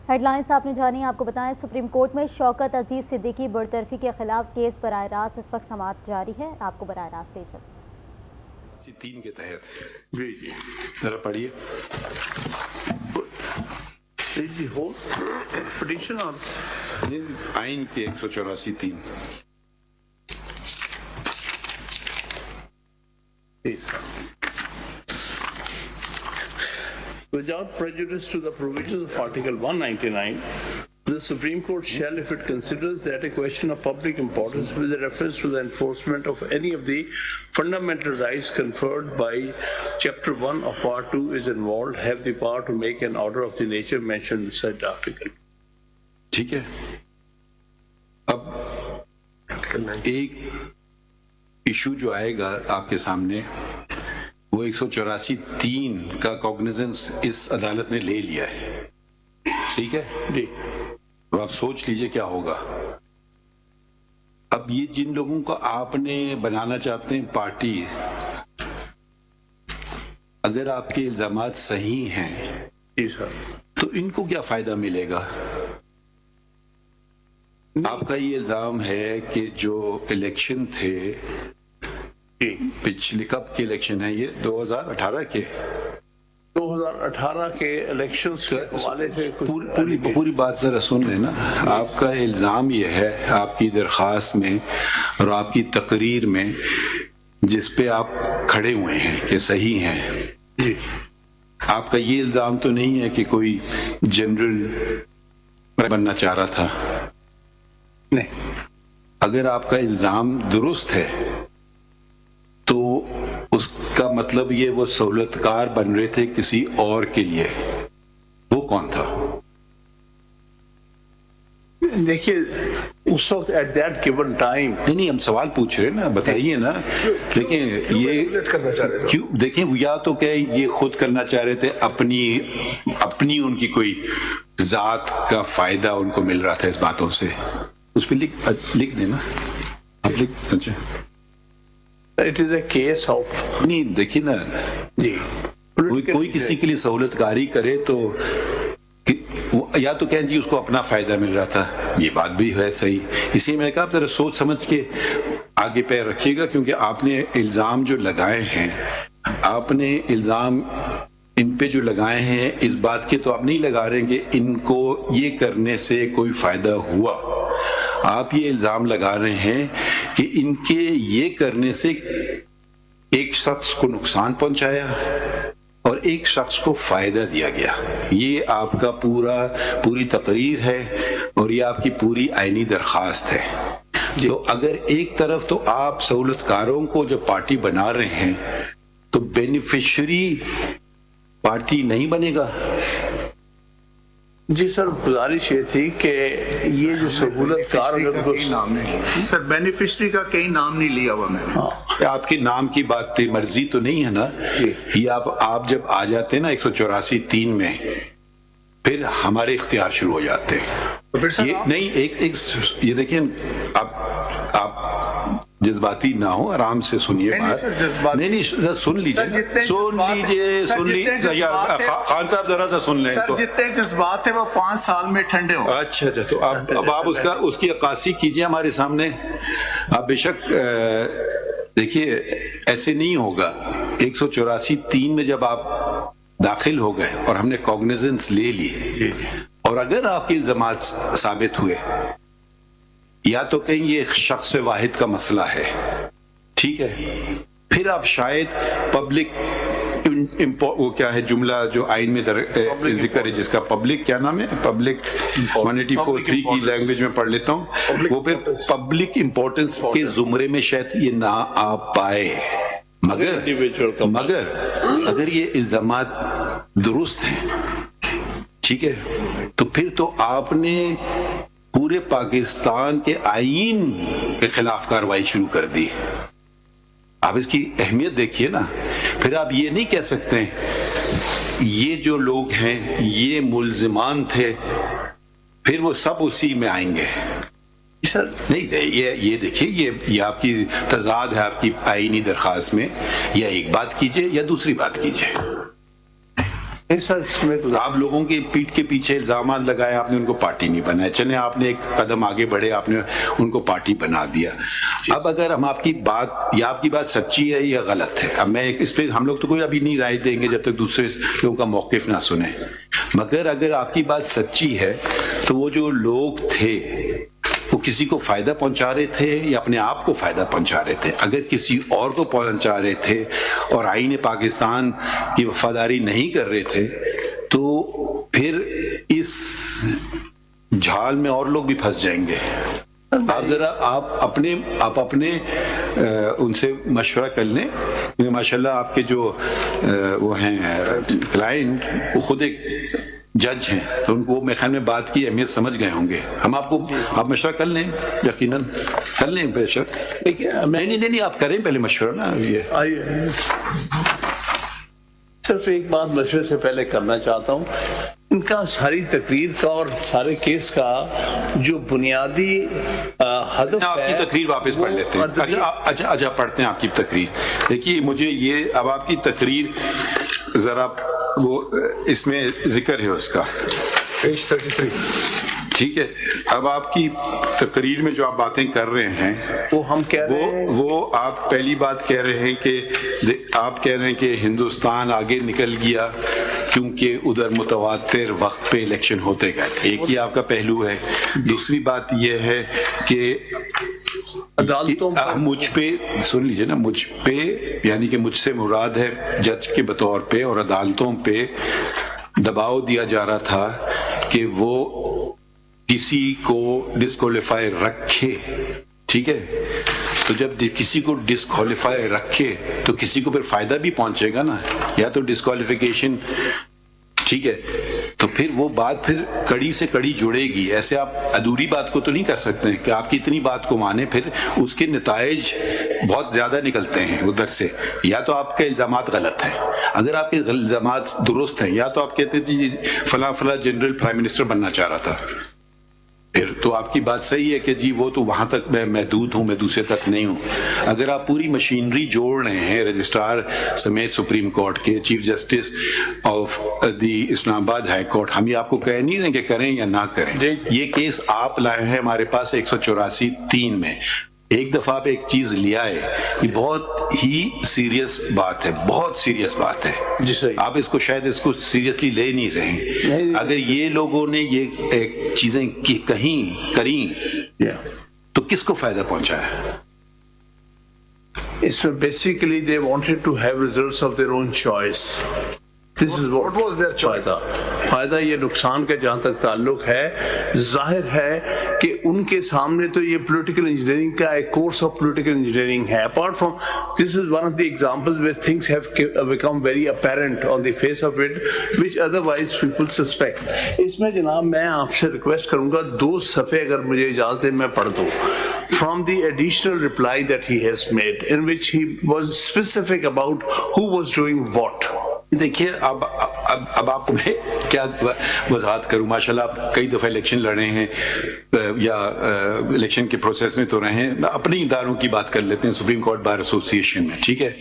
Head lines آپ نے جانی. آپ کو بتائیں سپریم کورٹ میں شوکت عزیز صدیقی برطرفی کے خلاف کیس براہ راست اس وقت سماعت جاری ہے. آپ کو براہ راست لے چلیں 3 کے تحت جی ذرا پڑھیے پٹیشن آئین کے 184(3). Without prejudice to the provisions of Article 199, the Supreme Court shall, if it considers that a question of public importance with reference to the enforcement of any of the fundamental rights conferred by Chapter 1 of Part 2 is involved, have the power to make an order of the nature mentioned in said article. ٹھیک ہے. اب ایک issue جو آئے گا آپ کے سامنے وہ 184(3) کا کوگنیزنس اس عدالت نے لے لیا ہے. ٹھیک ہے جی. تو آپ سوچ لیجئے کیا ہوگا. اب یہ جن لوگوں کو آپ نے بنانا چاہتے ہیں پارٹی، اگر آپ کے الزامات صحیح ہیں جی سر، تو ان کو کیا فائدہ ملے گا؟ آپ کا یہ الزام ہے کہ جو الیکشن تھے پچھلے کب کے الیکشن ہے یہ 2018 کے 2018 کے الیکشنز کے حوالے سے پوری بات ذرا سن لیں نا. آپ کا الزام یہ ہے آپ کی درخواست میں اور آپ کی تقریر میں جس پہ آپ کھڑے ہوئے ہیں کہ صحیح ہیں. جی. آپ کا یہ الزام تو نہیں ہے کہ کوئی جنرل بننا چاہ رہا تھا. نہیں. اگر آپ کا الزام درست ہے تو اس کا مطلب یہ وہ سہولت کار بن رہے تھے کسی اور کے لیے. وہ کون تھا؟ دیکھیے اس وقت ایٹ دیٹ گیون ٹائم نہیں ہم سوال پوچھ رہے ہیں نا، بتائیے نا. دیکھیں یہ کیوں، دیکھیں یا تو کہ یہ خود کرنا چاہ رہے تھے، اپنی ان کی کوئی ذات کا فائدہ ان کو مل رہا تھا اس باتوں سے. اس پہ لکھ دینا آپ لکھ. اچھا it is a case of نہیں دیکھیے نا جی کوئی کسی کے لیے سہولت کاری کرے تو یا تو کہیں جی اس کو اپنا فائدہ مل رہا تھا. یہ بات بھی ہے صحیح. اسی لیے میں نے کہا ذرا سوچ سمجھ کے آگے پیر رکھیے گا، کیونکہ آپ نے الزام جو لگائے ہیں، آپ نے الزام ان پہ جو لگائے ہیں اس بات کے تو آپ نہیں لگا رہے ہیں کہ ان کو یہ کرنے سے کوئی فائدہ ہوا. آپ یہ الزام لگا رہے ہیں کہ ان کے یہ کرنے سے ایک شخص کو نقصان پہنچایا اور ایک شخص کو فائدہ دیا گیا. یہ آپ کا پوری تقریر ہے اور یہ آپ کی پوری آئینی درخواست ہے. تو اگر ایک طرف تو آپ سہولت کاروں کو جو پارٹی بنا رہے ہیں تو بینیفیشری پارٹی نہیں بنے گا. جی سر، گزارش یہ تھی کہ یہ جو سہولت کار نام نہیں سر، بینیفیشری کا کہیں نام نہیں لیا ہوا میں نے. آپ کے نام کی بات پہ مرضی تو نہیں ہے نا. یہ آپ جب آ جاتے ہیں نا 184(3) میں پھر ہمارے اختیار شروع ہو جاتے ہیں. یہ نہیں ایک یہ دیکھیں آپ جذباتی نہ ہو، آرام سے سنیے بات. نہیں سن لیجیے خان صاحب ذرا سا سن لیں. جتنے جذبات ہیں وہ 5 سال میں ٹھنڈے ہو. اچھا تو اب آپ اس کی عکاسی کیجیے ہمارے سامنے. آپ بے شک دیکھیے ایسے نہیں ہوگا. 184(3) میں جب آپ داخل ہو گئے اور ہم نے کوگنیزنس لے لی اور اگر آپ کے الزامات ثابت ہوئے، یا تو کہیں یہ ایک شخص واحد کا مسئلہ ہے، ٹھیک ہے، پھر آپ شاید پبلک وہ کیا ہے جملہ جو آئین میں ذکر ہے جس کا پبلک کیا نام ہے، پبلک 184(3) کی لینگویج میں پڑھ لیتا ہوں، وہ پھر پبلک امپورٹنس کے زمرے میں شاید یہ نہ آ پائے. مگر اگر یہ الزامات درست ہیں، ٹھیک ہے، تو پھر تو آپ نے پورے پاکستان کے آئین کے خلاف کارروائی شروع کر دی. آپ اس کی اہمیت دیکھیے نا. پھر آپ یہ نہیں کہہ سکتے یہ جو لوگ ہیں یہ ملزمان تھے پھر وہ سب اسی میں آئیں گے. سر نہیں یہ دیکھیے یہ آپ کی تضاد ہے آپ کی آئینی درخواست میں. یا ایک بات کیجئے یا دوسری بات کیجئے. آپ لوگوں کے پیٹ کے پیچھے الزامات لگائے, آپ نے ان کو پارٹی نہیں بنایا, چلے آپ نے ایک قدم آگے بڑھے, آپ نے ان کو پارٹی بنا دیا. اب اگر ہم آپ کی بات یا آپ کی بات سچی ہے یا غلط ہے, اب میں اس پہ ہم لوگ تو کوئی ابھی نہیں رائے دیں گے جب تک دوسرے لوگوں کا موقف نہ سنیں, مگر اگر آپ کی بات سچی ہے تو وہ جو لوگ تھے وہ کسی کو فائدہ پہنچا رہے تھے یا اپنے آپ کو فائدہ پہنچا رہے تھے؟ اگر کسی اور کو پہنچا رہے تھے اور آئین پاکستان کی وفاداری نہیں کر رہے تھے تو پھر اس جھال میں اور لوگ بھی پھنس جائیں گے. آپ ذرا آپ اپنے ان سے مشورہ کر لیں. ماشاءاللہ آپ کے جو وہ ہیں کلائنٹ وہ خود ایک جج ہیں تو ان کو میرے خیال میں بات کی اہمیت سمجھ گئے ہوں گے. ہم آپ مشورہ کر لیں, یقیناً کر لیں بے شک. نہیں آپ کریں پہلے مشورہ نا. یہ صرف ایک بات مشورے سے پہلے کرنا چاہتا ہوں, ان کا ساری تقریر کا اور سارے کیس کا جو بنیادی ہدف آپ کی تقریر واپس پڑھ لیتے ہیں. اچھا پڑھتے ہیں آپ کی تقریر. دیکھیے مجھے یہ اب آپ کی تقریر ذرا وہ اس میں ذکر ہے اس کا پیج 33, ٹھیک ہے. اب آپ کی تقریر میں جو آپ باتیں کر رہے ہیں وہ ہم کہہ رہے ہیں, وہ آپ پہلی بات کہہ رہے ہیں کہ آپ کہہ رہے ہیں کہ ہندوستان آگے نکل گیا کیونکہ ادھر متواتر وقت پہ الیکشن ہوتے گئے. ایک یہ آپ کا پہلو ہے. دوسری بات یہ ہے کہ عدالتوں مجھ پہ سن لیجیے نا, مجھ پہ یعنی کہ مجھ سے مراد ہے جج کے بطور پہ, اور عدالتوں پہ دباؤ دیا جا رہا تھا کہ وہ کسی کو ڈسکوالیفائی رکھے. ٹھیک ہے, تو جب کسی کو ڈسکوالیفائی رکھے تو کسی کو پھر فائدہ بھی پہنچے گا نا, یا تو ڈسکوالیفیکیشن, ٹھیک ہے, تو پھر وہ بات پھر کڑی سے کڑی جڑے گی. ایسے آپ ادھوری بات کو تو نہیں کر سکتے کہ آپ کی اتنی بات کو مانیں پھر اس کے نتائج بہت زیادہ نکلتے ہیں ادھر سے. یا تو آپ کے الزامات غلط ہیں, اگر آپ کے الزامات درست ہیں یا تو آپ کہتے تھے جی فلاں جنرل پرائم منسٹر بننا چاہ رہا تھا, پھر تو آپ کی بات صحیح ہے کہ جی وہ تو وہاں تک میں محدود ہوں, میں دوسرے تک نہیں ہوں. اگر آپ پوری مشینری جوڑ رہے ہیں رجسٹرار سمیت سپریم کورٹ کے, چیف جسٹس آف دی اسلام آباد ہائی کورٹ, ہم یہ آپ کو کہہ نہیں رہے کہ کریں یا نہ کریں. یہ کیس آپ لائے ہیں ہمارے پاس 184(3) میں. ایک دفعہ آپ ایک چیز لے آئے, یہ بہت ہی سیریس بات ہے, بہت سیریس بات ہے. جی صحیح. آپ اس کو شاید اس کو سیریسلی لے نہیں رہے. اگر یہ لوگوں نے یہ چیزیں کریں تو کس کو فائدہ پہنچا ہے؟ اس میں basically they wanted to have results of their own choice. This is what was their choice. فائدہ یہ نقصان کا جہاں تک تعلق ہے, ظاہر ہے کہ ان کے سامنے تو یہ پولیٹیکل انجینئرنگ کا ایک کورس آف پولیٹیکل انجینئرنگ ہے. Apart from this is one of the examples where things have become very apparent on the face of it which otherwise people suspect. اس میں جناب میں آپ سے ریکویسٹ کروں گا 2 صفحے اگر مجھے اجازت ہے میں پڑھ دوں from the additional reply that he has made in which he was specific about who was doing what. دیکھیے اب آپ کو میں کیا وضاحت کروں. ماشاءاللہ آپ کئی دفعہ الیکشن لڑے ہیں یا الیکشن کے پروسیس میں تو رہے ہیں. اپنے اداروں کی بات کر لیتے ہیں, سپریم کورٹ بار ایسوسی ایشن میں. ٹھیک ہے,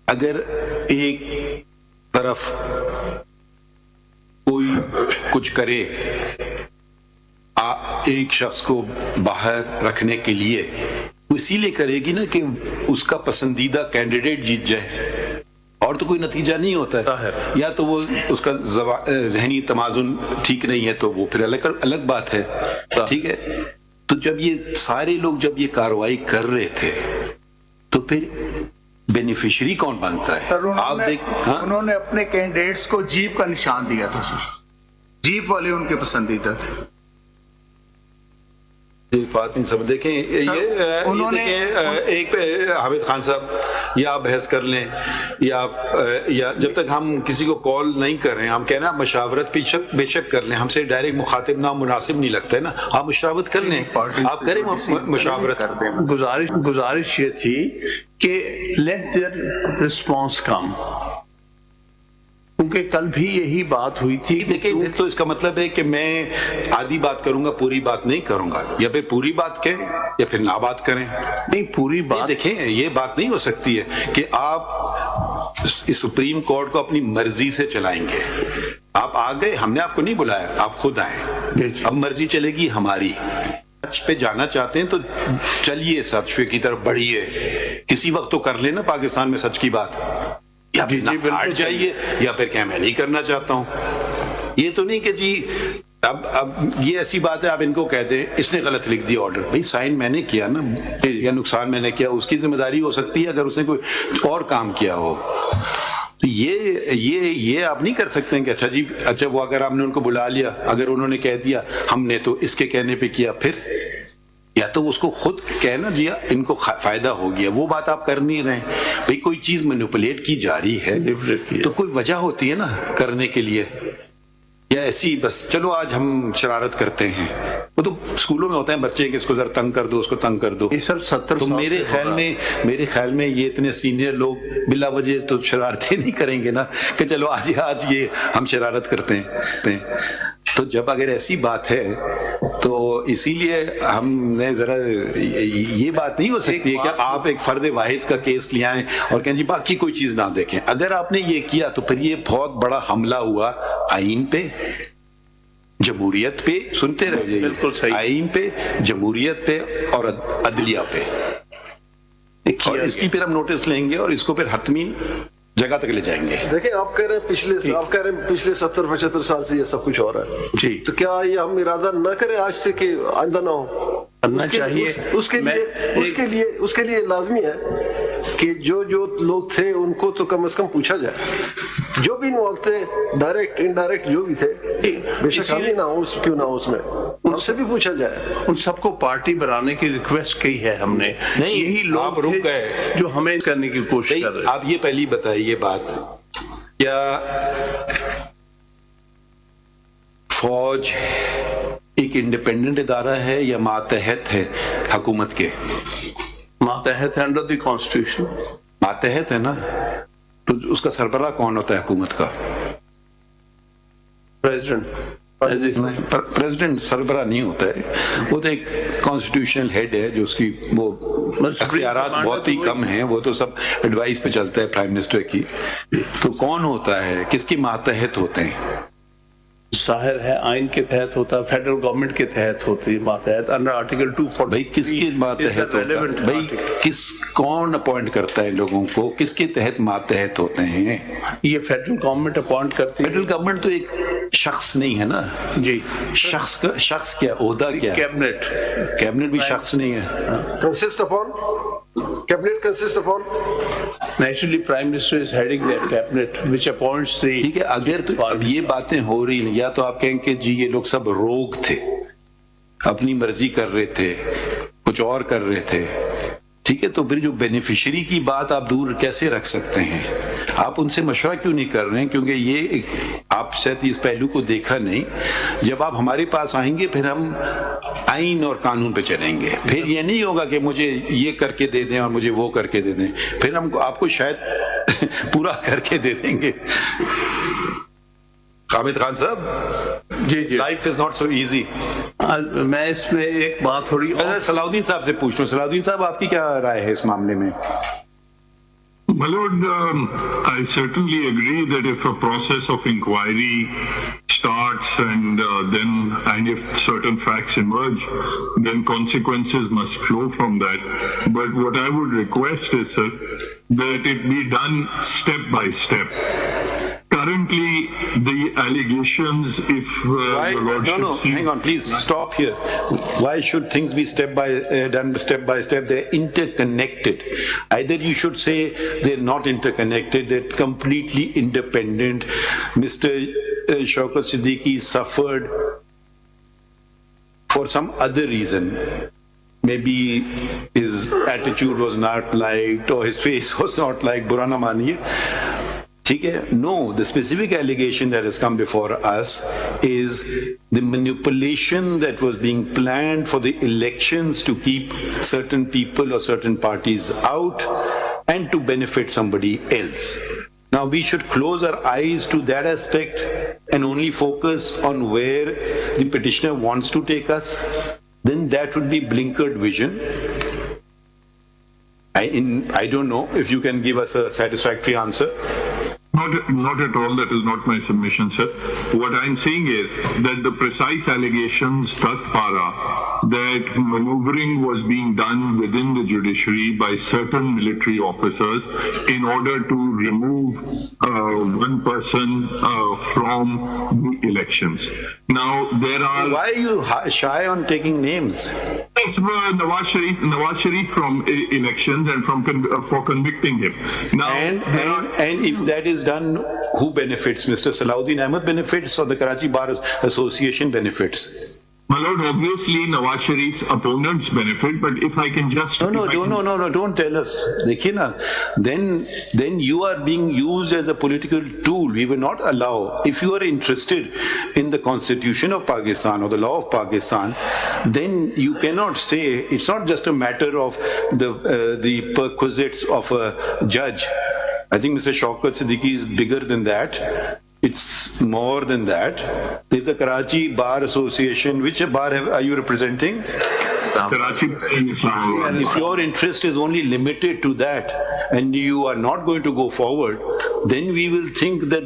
اگر ایک طرف کوئی کچھ کرے ایک شخص کو باہر رکھنے کے لیے, وہ اسی لیے کرے گی نا کہ اس کا پسندیدہ کینڈیڈیٹ جیت جائے, اور تو کوئی نتیجہ نہیں ہوتا ہے. یا تو وہ اس کا ذہنی توازن ٹھیک نہیں ہے تو وہ پھر الگ بات ہے. ٹھیک ہے, تو جب یہ سارے لوگ جب یہ کارروائی کر رہے تھے تو پھر بینیفیشری کون بنتا ہے؟ آپ انہوں نے اپنے کینڈیڈیٹس کو جیپ کا نشان دیا تھا سر, جیپ والے ان کے پسندیدہ تھے. بات نہیں سمجھ. دیکھیں یہ ایک حامد خان صاحب, یا آپ بحث کر لیں یا جب تک ہم کسی کو کال نہیں کر رہے ہیں, ہم کہنا مشاورت بے شک کر لیں, ہم سے ڈائریکٹ مخاطب نہ مناسب نہیں لگتا ہے نا. آپ مشاورت کر لیں, آپ کریں مشاورت. گزارش یہ تھی کہ لیٹ دیئر رسپانس کم, کیونکہ کل بھی یہی بات ہوئی تھی. دیکھیں تو اس کا مطلب ہے کہ میں آدھی بات کروں گا, پوری بات نہیں کروں گا, یا پھر پوری بات کہیں یا پھر نہ بات کریں. نہیں, پوری بات دیکھیں یہ بات نہیں ہو سکتی ہے کہ آپ اس سپریم کورٹ کو اپنی مرضی سے چلائیں گے. آپ آ گئے, ہم نے آپ کو نہیں بلایا, آپ خود آئے. اب مرضی چلے گی ہماری. سچ پہ جانا چاہتے ہیں تو چلیے سچ پہ کی طرف بڑھیے. کسی وقت تو کر لینا پاکستان میں سچ کی بات, یا پھر ہٹ جائیے, یا پھر کہ میں نہیں کرنا چاہتا ہوں. یہ تو نہیں کہ جی اب یہ ایسی بات ہے آپ ان کو کہہ دیں اس نے غلط لکھ دیا آرڈر. بھائی سائن میں نے کیا نا, یا نقصان میں نے کیا, اس کی ذمہ داری ہو سکتی ہے اگر اس نے کوئی اور کام کیا ہو. تو یہ آپ نہیں کر سکتے ہیں کہ اچھا وہ اگر آپ نے ان کو بلا لیا, اگر انہوں نے کہہ دیا ہم نے تو اس کے کہنے پہ کیا, پھر یا تو اس کو خود کہنا جی ان کو فائدہ ہو گیا, وہ بات آپ کر نہیں رہے. بھئی کوئی چیز مینیپولیٹ کی جا رہی ہے تو کوئی وجہ ہوتی ہے نا کرنے کے لیے, یا ایسی بس چلو آج ہم شرارت کرتے ہیں. وہ تو اسکولوں میں ہوتا ہے بچے کہ اس کو ذرا تنگ کر دو, اس کو تنگ کر دو. تو میرے خیال میں یہ اتنے سینئر لوگ بلا وجہ تو شرارتیں نہیں کریں گے نا کہ چلو آج یہ ہم شرارت کرتے ہیں. تو جب اگر ایسی بات ہے تو اسی لیے ہم نے ذرا یہ بات نہیں ہو سکتی ہے کہ آپ ایک فرد واحد کا کیس لے آئیں اور کہیں جی باقی کوئی چیز نہ دیکھیں. اگر آپ نے یہ کیا تو پھر یہ بہت بڑا حملہ ہوا آئین پہ, جمہوریت پہ. سنتے رہ جائیے, بالکل صحیح, آئین پہ, جمہوریت پہ اور عدلیہ پہ. اور اس کی پھر ہم نوٹس لیں گے اور اس کو پھر حتمی جگہ تک لے جائیں گے. دیکھیں آپ کہہ رہے ہیں پچھلے 70-75 سال سے یہ سب کچھ ہو رہا ہے جی, تو کیا یہ ہم ارادہ نہ کریں آج سے کہ آئندہ نہ ہو؟ کرنا چاہیے. اس کے لیے لازمی ہے کہ جو لوگ تھے ان کو تو کم از کم پوچھا جائے, جو بھی انوالو تھے ڈائریکٹ انڈائریکٹ جو بھی تھے, بے شک ہم ہی نہ ہو کیوں نہ ہو اس میں, ان سے بھی پوچھا جائے. ان سب کو پارٹی بنانے کی ریکویسٹ کی ہے ہم نے. نہیں, یہی لوگ رک گئے جو ہمیں کرنے کی کوشش کر رہے. آپ یہ پہلی بتائیے بات, کیا فوج ایک انڈیپینڈنٹ ادارہ ہے یا ماتحت ہے حکومت کے؟ ماتحت ہے انڈر دی کانسٹیٹیوشن. ماتحت ہے نا, تو اس کا سربراہ کون ہوتا ہے حکومت کا؟ پریزیڈنٹ سربراہ نہیں ہوتا ہے, وہ تو ایک کانسٹیٹیوشنل ہیڈ ہے جو اس کی وہ اختیارات بہت ہی کم ہیں, وہ تو سب ایڈوائس پہ چلتا ہے پرائم منسٹر کی. تو کون ہوتا ہے, کس کی ماتحت ہوتے ہیں؟ ظاہر ہے آئین کے تحت ہوتا ہے, فیڈرل گورنمنٹ کے تحت ہوتی ہے ماتحت انڈر آرٹیکل 240. بھائی کس کے ماتحت ہوتا ہے؟ بھائی کون اپوائنٹ کرتا ہے لوگوں کو, کس کے تحت ماتحت ہوتے ہیں؟ یہ فیڈرل گورنمنٹ اپوائنٹ کرتی ہے. فیڈرل گورنمنٹ تو ایک شخص نہیں ہے نا جی, شخص کیا عہدہ کیا؟ کیبنٹ بھی شخص نہیں ہے. Consist upon cabinet consists upon naturally prime minister is heading that cabinet which appoints the. ٹھیک ہے, اگر تو اب یہ باتیں ہو رہی ہیں, یا تو آپ کہیں کہ جی یہ لوگ سب روگ تھے, اپنی مرضی کر رہے تھے, کچھ اور کر رہے تھے, ٹھیک ہے, تو پھر جو بینیفیشری کی بات آپ دور کیسے رکھ سکتے ہیں؟ آپ ان سے مشورہ کیوں نہیں کر رہے ہیں؟ کیونکہ یہ آپ شاید اس پہلو کو دیکھا نہیں. جب آپ ہمارے پاس آئیں گے پھر ہم آئین اور قانون پہ چلیں گے. پھر یہ نہیں ہوگا کہ مجھے یہ کر کے دے دیں اور مجھے وہ کر کے دے دیں, پھر ہم آپ کو شاید پورا کر کے دے دیں گے. حامد خان صاحب جی جی, life is not so easy. میں اس میں ایک بات تھوڑی صلاح الدین صاحب سے پوچھ لوں. صلاح الدین صاحب آپ کی کیا رائے ہے اس معاملے میں؟ My lord, I certainly agree that if a process of inquiry starts and if certain facts emerge, then consequences must flow from that. But what I would request is, sir, that it be done step by step. Currently, the allegations, if no, hang on, please stop here. Why should things be done step by step? They're interconnected. Either you should say they're not interconnected, they're completely independent. Mr. Shaukat Siddiqui suffered for some other reason. Maybe his attitude was not liked or his face was not liked. Burra na maniye. No, the specific allegation that has come before us is the manipulation that was being planned for the elections to keep certain people or certain parties out and to benefit somebody else. Now we should close our eyes to that aspect and only focus on where the petitioner wants to take us. Then that would be blinkered vision. I don't know if you can give us a satisfactory answer. Not at all. That is not my submission, sir. What I'm saying is that the precise allegations thus far are that maneuvering was being done within the judiciary by certain military officers in order to remove one person from the elections. Now, there are... Why are you shy on taking names? Nawaz Sharif from elections and for convicting him. Now, and if that is done, who benefits? Mr. Salahuddin Ahmed benefits or the Karachi Bar Association benefits? My lord, obviously Nawaz Sharif's opponents benefit, but if I can just... No, don't tell us. Dekhiye na, then you are being used as a political tool. We will not allow. If you are interested in the constitution of Pakistan or the law of Pakistan, then you cannot say, it's not just a matter of the perquisites of a judge. I think Mr. Shaukat Siddiqui is bigger than that. It's more than that. If the Karachi Bar Association, which bar are you representing? Karachi. If your interest is only limited to that and you are not going to go forward, then we will think that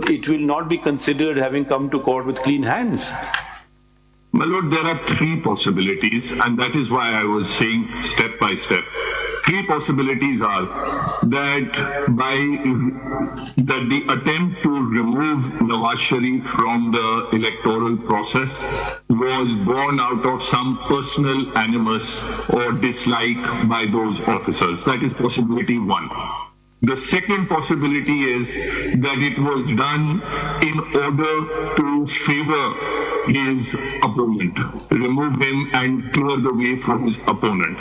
it will not be considered having come to court with clean hands. My lord, there are three possibilities, and that is why I was saying step by step. Three possibilities are that the attempt to remove Nawaz Sharif from the electoral process was born out of some personal animus or dislike by those officers. That is possibility one. The second possibility is that it was done in order to favor his opponent, remove him and clear the way for his opponent.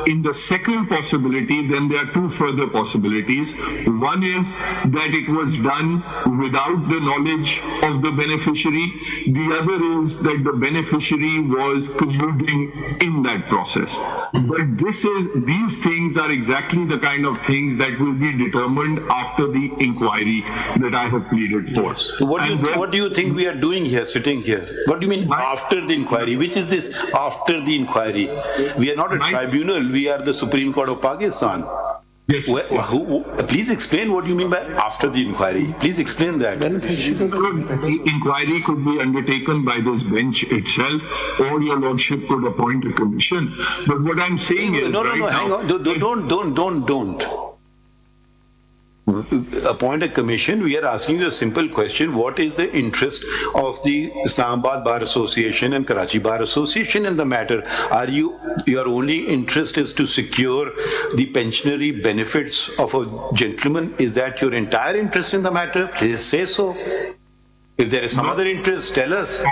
In the second possibility, then there are two further possibilities. One is that it was done without the knowledge of the beneficiary. The other is that the beneficiary was colluding in that process. But these things are exactly the kind of things that will be determined after the inquiry that I have pleaded for. So what do you think we are doing here, sitting here? What do you mean after the inquiry? Which is this after the inquiry? We are not a tribunal, we are the Supreme Court of Pakistan. Yes. Please explain what you mean by after the inquiry. Please explain that. The inquiry could be undertaken by this bench itself, or your lordship could appoint a commission. But what I'm saying is, hang on. Don't. Appoint a commission. We are asking you a simple question. What is the interest of the Islamabad Bar Association and Karachi Bar Association in the matter? Your only interest is to secure the pensionary benefits of a gentleman? Is that your entire interest in the matter? Please say so. If there is some other interest, tell us.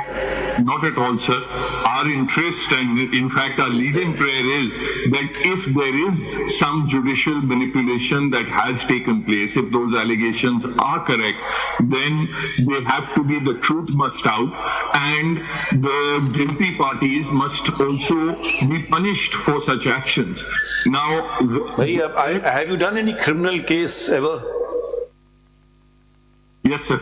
Not at all, sir. Our interest, and in fact our leading prayer is that if there is some judicial manipulation that has taken place, if those allegations are correct, then they have to be, the truth must out, and the guilty parties must also be punished for such actions. Now, have you done any criminal case ever? Yes, sir.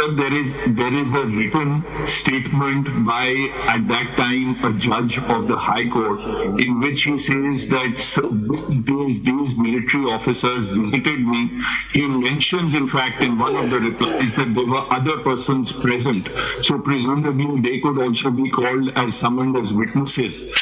There is a written statement by, at that time, a judge of the High Court, in which he says that these military officers visited me. He mentions, in fact, in one of the replies that there were other persons present. So presumably they could also be called as summoned as witnesses.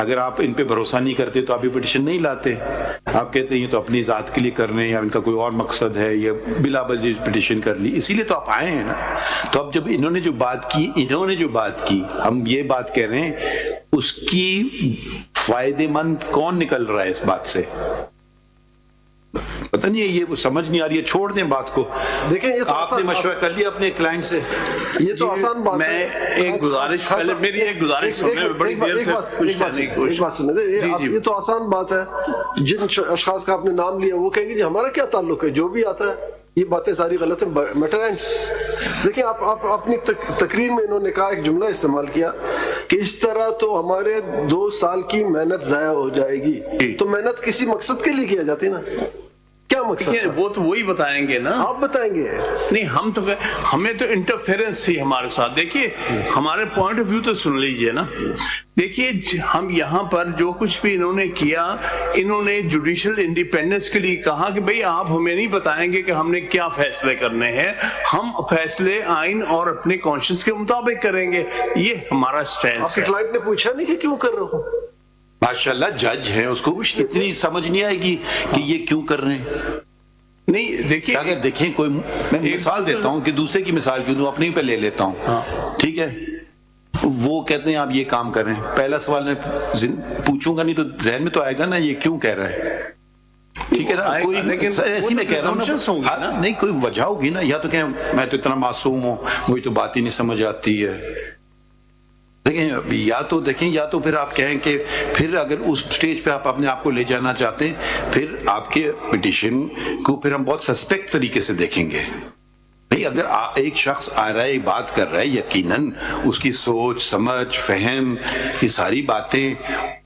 اگر آپ ان پہ بھروسہ نہیں کرتے تو آپ یہ petition نہیں لاتے. آپ کہتے ہیں یہ تو اپنی ذات کے لیے کر رہے ہیں یا ان کا کوئی اور مقصد ہے, یا بلا وجہ پٹیشن کر لی, اسی لیے تو آپ آئے ہیں نا. تو اب جب انہوں نے جو بات کی ہم یہ بات کہہ رہے ہیں, اس کی فائدے مند کون نکل رہا ہے اس بات سے؟ پتہ نہیں ہے, یہ سمجھ نہیں آ رہی ہے. چھوڑ دیں بات کو. دیکھیں یہ تو آپ نے مشورہ کر لیا اپنے کلائنٹ سے, یہ تو آسان بات ہے. میں ایک گزارش, پہلے میری ایک گزارش سنیں, بڑی دیر سے ایک بات سنیں. یہ تو آسان بات ہے. جن اشخاص کا آپ نے نام لیا وہ کہیں گے جی ہمارا کیا تعلق ہے, جو بھی آتا ہے. یہ باتیں ساری غلط ہیں. Matter ends. دیکھیں آپ اپنی تقریر میں انہوں نے کہا, ایک جملہ استعمال کیا کہ اس طرح تو ہمارے 2 سال کی محنت ضائع ہو جائے گی. تو محنت کسی مقصد کے لیے کیا جاتی نا, کیا مقصد تھا؟ وہ تو وہی بتائیں گے نا. آپ بتائیں گے. نہیں, ہمیں تو انٹرفیرنس تھی ہمارے ساتھ. دیکھیے ہمارے پوائنٹ آف ویو تو سن لیجئے نا. دیکھیے ہم یہاں پر جو کچھ بھی انہوں نے کیا, انہوں نے جوڈیشل انڈیپینڈنس کے لیے کہا کہ بھئی آپ ہمیں نہیں بتائیں گے کہ ہم نے کیا فیصلے کرنے ہیں, ہم فیصلے آئین اور اپنے کانشنس کے مطابق کریں گے. یہ ہمارا سٹینس ہے. آپ کے کلائنٹ نے پوچھا نہیں کہ کیوں کر رہا ہوں؟ ماشاءاللہ جج ہیں, اس کو اتنی سمجھ نہیں آئے گی کہ یہ کیوں کر رہے ہیں. نہیں دیکھیے, اگر دیکھیں کوئی, میں مثال دیتا ہوں کہ دوسرے کی مثال کیوں دوں, اپنے پہ لے لیتا ہوں. ٹھیک ہے, وہ کہتے ہیں آپ یہ کام کر رہے ہیں. پہلا سوال میں پوچھوں گا نہیں تو ذہن میں تو آئے گا نا یہ کیوں کہہ رہا ہے. ٹھیک ہے نا, کوئی ایسی میں کہہ رہا ہوں نہیں, کوئی وجہ ہوگی نا. یا تو کہ میں تو اتنا معصوم ہوں, وہی تو بات ہی نہیں سمجھ آتی ہے. دیکھیں یا تو پھر آپ کہیں کہ پھر اگر اس سٹیج پہ آپ اپنے آپ کو لے جانا چاہتے ہیں, پھر آپ کے پٹیشن کو پھر ہم بہت سسپیکٹ طریقے سے دیکھیں گے. بھئی اگر ایک شخص آ رہا ہے, بات کر رہا ہے, یقیناً اس کی سوچ, سمجھ, فہم, یہ ساری باتیں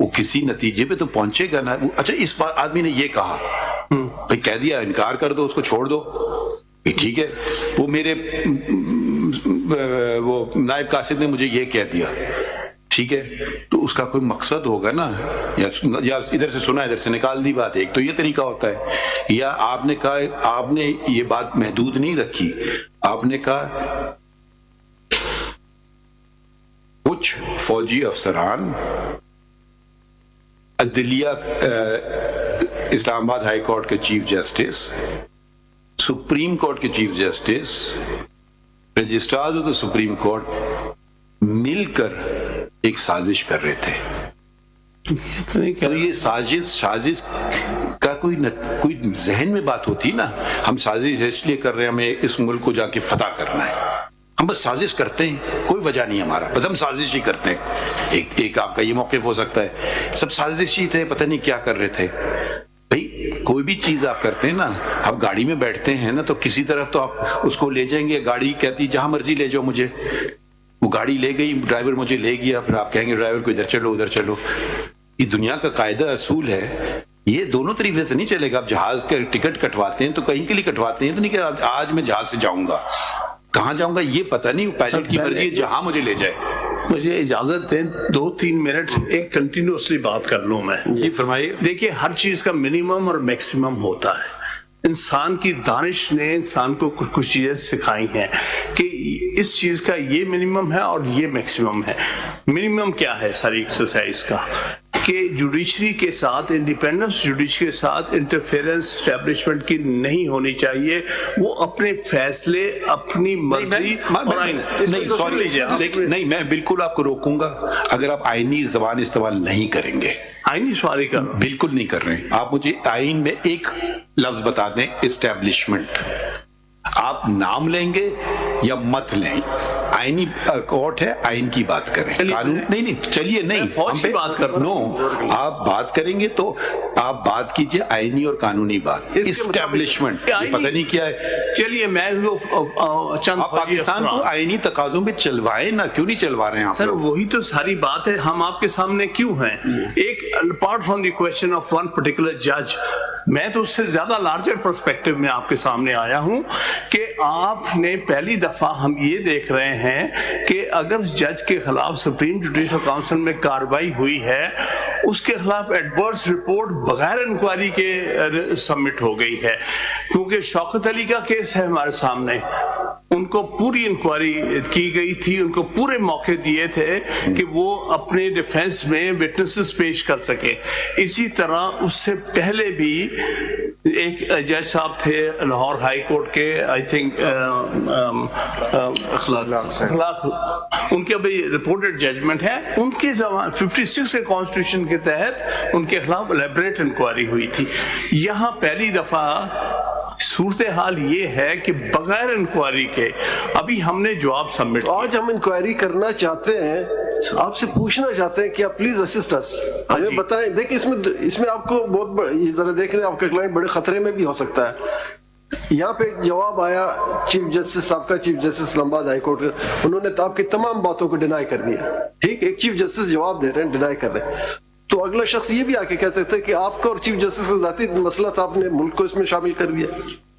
وہ کسی نتیجے پہ تو پہنچے گا نا. اچھا اس بات آدمی نے یہ کہا, بھئی کہہ دیا, انکار کر دو, اس کو چھوڑ دو, ٹھیک ہے. وہ میرے وہ نائب قاصد نے مجھے یہ کہہ دیا, ٹھیک ہے, تو اس کا کوئی مقصد ہوگا نا, یا ادھر سے سنا ادھر سے نکال دی بات. ایک تو یہ طریقہ ہوتا ہے. یا آپ نے کہا, آپ نے یہ بات محدود نہیں رکھی, آپ نے کہا کچھ فوجی افسران عدلیہ اسلام آباد ہائی کورٹ کے چیف جسٹس, سپریم کورٹ کے chief justice, registrar of the supreme court مل کر ایک سازش کر رہے تھے. تو یہ سازش کا کوئی ذہن میں بات ہوتی نا, ہم سازش اس لیے کر رہے ہیں, ہمیں اس ملک کو جا کے فتح کرنا ہے, ہم بس سازش کرتے ہیں, کوئی وجہ نہیں ہمارا, بس ہم سازش ہی کرتے ہیں. ایک آپ کا یہ موقف ہو سکتا ہے, سب سازش ہی تھے, پتہ نہیں کیا کر رہے تھے. بھئی کوئی بھی چیز آپ کرتے ہیں نا, آپ گاڑی میں بیٹھتے ہیں نا, تو کسی طرف تو آپ اس کو لے جائیں گے. گاڑی کہتی جہاں مرضی لے جاؤ مجھے, وہ گاڑی لے گئی, ڈرائیور مجھے لے گیا, پھر آپ کہیں گے ڈرائیور کو ادھر چلو ادھر چلو. یہ دنیا کا قاعدہ اصول ہے, یہ دونوں طریقے سے نہیں چلے گا. آپ جہاز کا ٹکٹ کٹواتے ہیں تو کہیں کے لیے کٹواتے ہیں, تو نہیں کہ آج میں جہاز سے جاؤں گا, کہاں جاؤں گا یہ پتہ نہیں, پائلٹ کی مرضی ہے جہاں مجھے لے جائے. مجھے اجازت دیں 2-3 منٹ ایک کنٹینیوسلی بات کر لوں میں. جی فرمائیے. دیکھیے ہر چیز کا منیمم اور میکسیمم ہوتا ہے. انسان کی دانش نے انسان کو کچھ چیزیں سکھائی ہیں کہ اس چیز کا یہ منیمم ہے اور یہ میکسیمم ہے. منیمم کیا ہے ساری ایکسرسائز کا, کہ جوڈیشری کے ساتھ, انڈیپینڈنس جوڈیشری کے ساتھ انٹرفیرنس اسٹیبلشمنٹ کی نہیں ہونی چاہیے. وہ اپنے فیصلے اپنی مرضی اور آئین. نہیں, میں بالکل آپ کو روکوں گا اگر آپ آئینی زبان استعمال نہیں کریں گے. آئینی سواری کا بالکل نہیں کر رہے ہیں آپ. مجھے آئین میں ایک لفظ بتا دیں, اسٹیبلشمنٹ. آپ نام لیں گے یا مت لیں, آئینی کورٹ ہے, آئین کی بات کریں. قانون نہیں, چلیے نہیں, فوج کی بات کر نو, آپ بات کریں گے تو آپ بات کیجئے آئینی اور قانونی بات. اسٹیبلشمنٹ پتہ نہیں کیا ہے. چلیے میں آپ پاکستان کو آئینی تقاضوں پہ چلوائیں نا, کیوں نہیں چلوا رہے ہیں آپ؟ سر وہی تو ساری بات ہے, ہم آپ کے سامنے کیوں ہیں. ایک apart from the question of one particular جج, میں تو اس سے زیادہ لارجر پرسپیکٹو میں آپ کے سامنے آیا ہوں کہ آپ نے پہلی دفعہ ہم یہ دیکھ رہے ہیں کہ اگر جج کے خلاف سپریم جوڈیشل کونسل میں کارروائی ہوئی ہے, اس کے خلاف ایڈورس رپورٹ بغیر انکوائری کے سبمٹ ہو گئی ہے. کیونکہ شوکت علی کا کیس ہے ہمارے سامنے, ان کو پوری انکوائری کی گئی تھی, ان کو پورے موقع دیے تھے کہ وہ اپنے ڈیفینس میں وٹنسز پیش کر سکیں. اسی طرح اس سے پہلے بھی ایک جج صاحب تھے لاہور ہائی کورٹ کے, آئی تھنک اخلاق, ان کے ابھی رپورٹڈ ججمنٹ ہے, ان کے 56 کے کانسٹیٹیوشن کے تحت ان کے خلاف الیبریٹ انکوائری ہوئی تھی. یہاں پہلی دفعہ صورتحال یہ ہے کہ بغیر انکوائری کے ابھی ہم نے جواب سبمٹ. آج ہم انکوائری کرنا چاہتے ہیں, آپ سے پوچھنا چاہتے ہیں کہ آپ پلیز اسسٹ اس, ہمیں بتائیں. دیکھیں اس میں آپ کو بہت ذرا دیکھ لیں, آپ کا کلائنٹ بڑے خطرے میں بھی ہو سکتا ہے. یہاں پہ ایک جواب آیا چیف جسٹس, آپ کا چیف جسٹس اسلام آباد ہائی کورٹ, انہوں نے آپ کی تمام باتوں کو ڈینائی کر دیا. ٹھیک, ایک چیف جسٹس جواب دے رہے ہیں, ڈینائی کر رہے ہیں, تو اگلا شخص یہ بھی آ کے کہہ سکتا ہے کہ آپ کا اور چیف جسٹس کا ذاتی مسئلہ تھا, آپ نے ملک کو اس میں شامل کر دیا.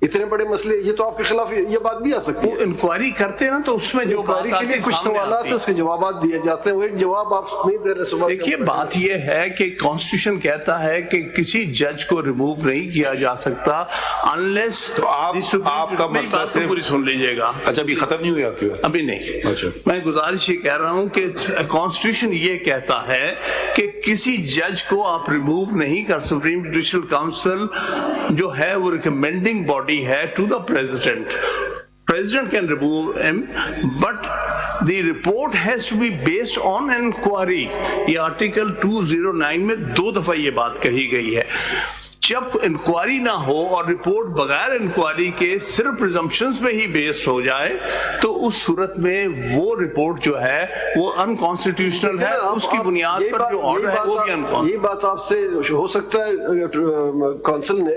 اتنے بڑے مسئلے, یہ تو آپ کے خلاف یہ بات بھی آ سکتی ہے. انکوائری کرتے ہیں نا, تو اس میں جو انکوائری کے لیے کچھ سوالات ہیں, اس کے جوابات دیے جاتے ہیں. وہ ایک جواب آپ نہیں دے رہے. دیکھیے بات یہ ہے کہ کانسٹیٹیوشن کہتا ہے کہ کسی جج کو ریموو نہیں کیا جا سکتا انلیس. تو آپ کا مسئلہ پوری سن لیجیے گا. اچھا, ابھی ختم نہیں ہوئی آپ کی بات؟ ابھی نہیں. میں گزارش یہ کہہ رہا ہوں کہ کانسٹیٹیوشن یہ کہتا ہے کہ کسی جج کو آپ ریموو نہیں کر. سپریم جوڈیشل کاؤنسل جو ہے وہ ریکمینڈنگ باڈی ہے to the President. President can remove him, but the report has to be based on an inquiry. یہ آرٹیکل 209 میں 2 دفعہ یہ بات کہی گئی ہے. جب انکوائری نہ ہو اور رپورٹ بغیر انکوائری کے صرف پریزمپشنز پہ ہی بیسڈ ہو جائے تو اس صورت میں وہ رپورٹ جو ہے وہ انکانسٹیٹیوشنل ہے. اس کی بنیاد پر جو آرڈر ہے وہ بھی انکانسٹیٹیوشنل. یہ بات آپ سے ہو سکتا ہے کونسل نے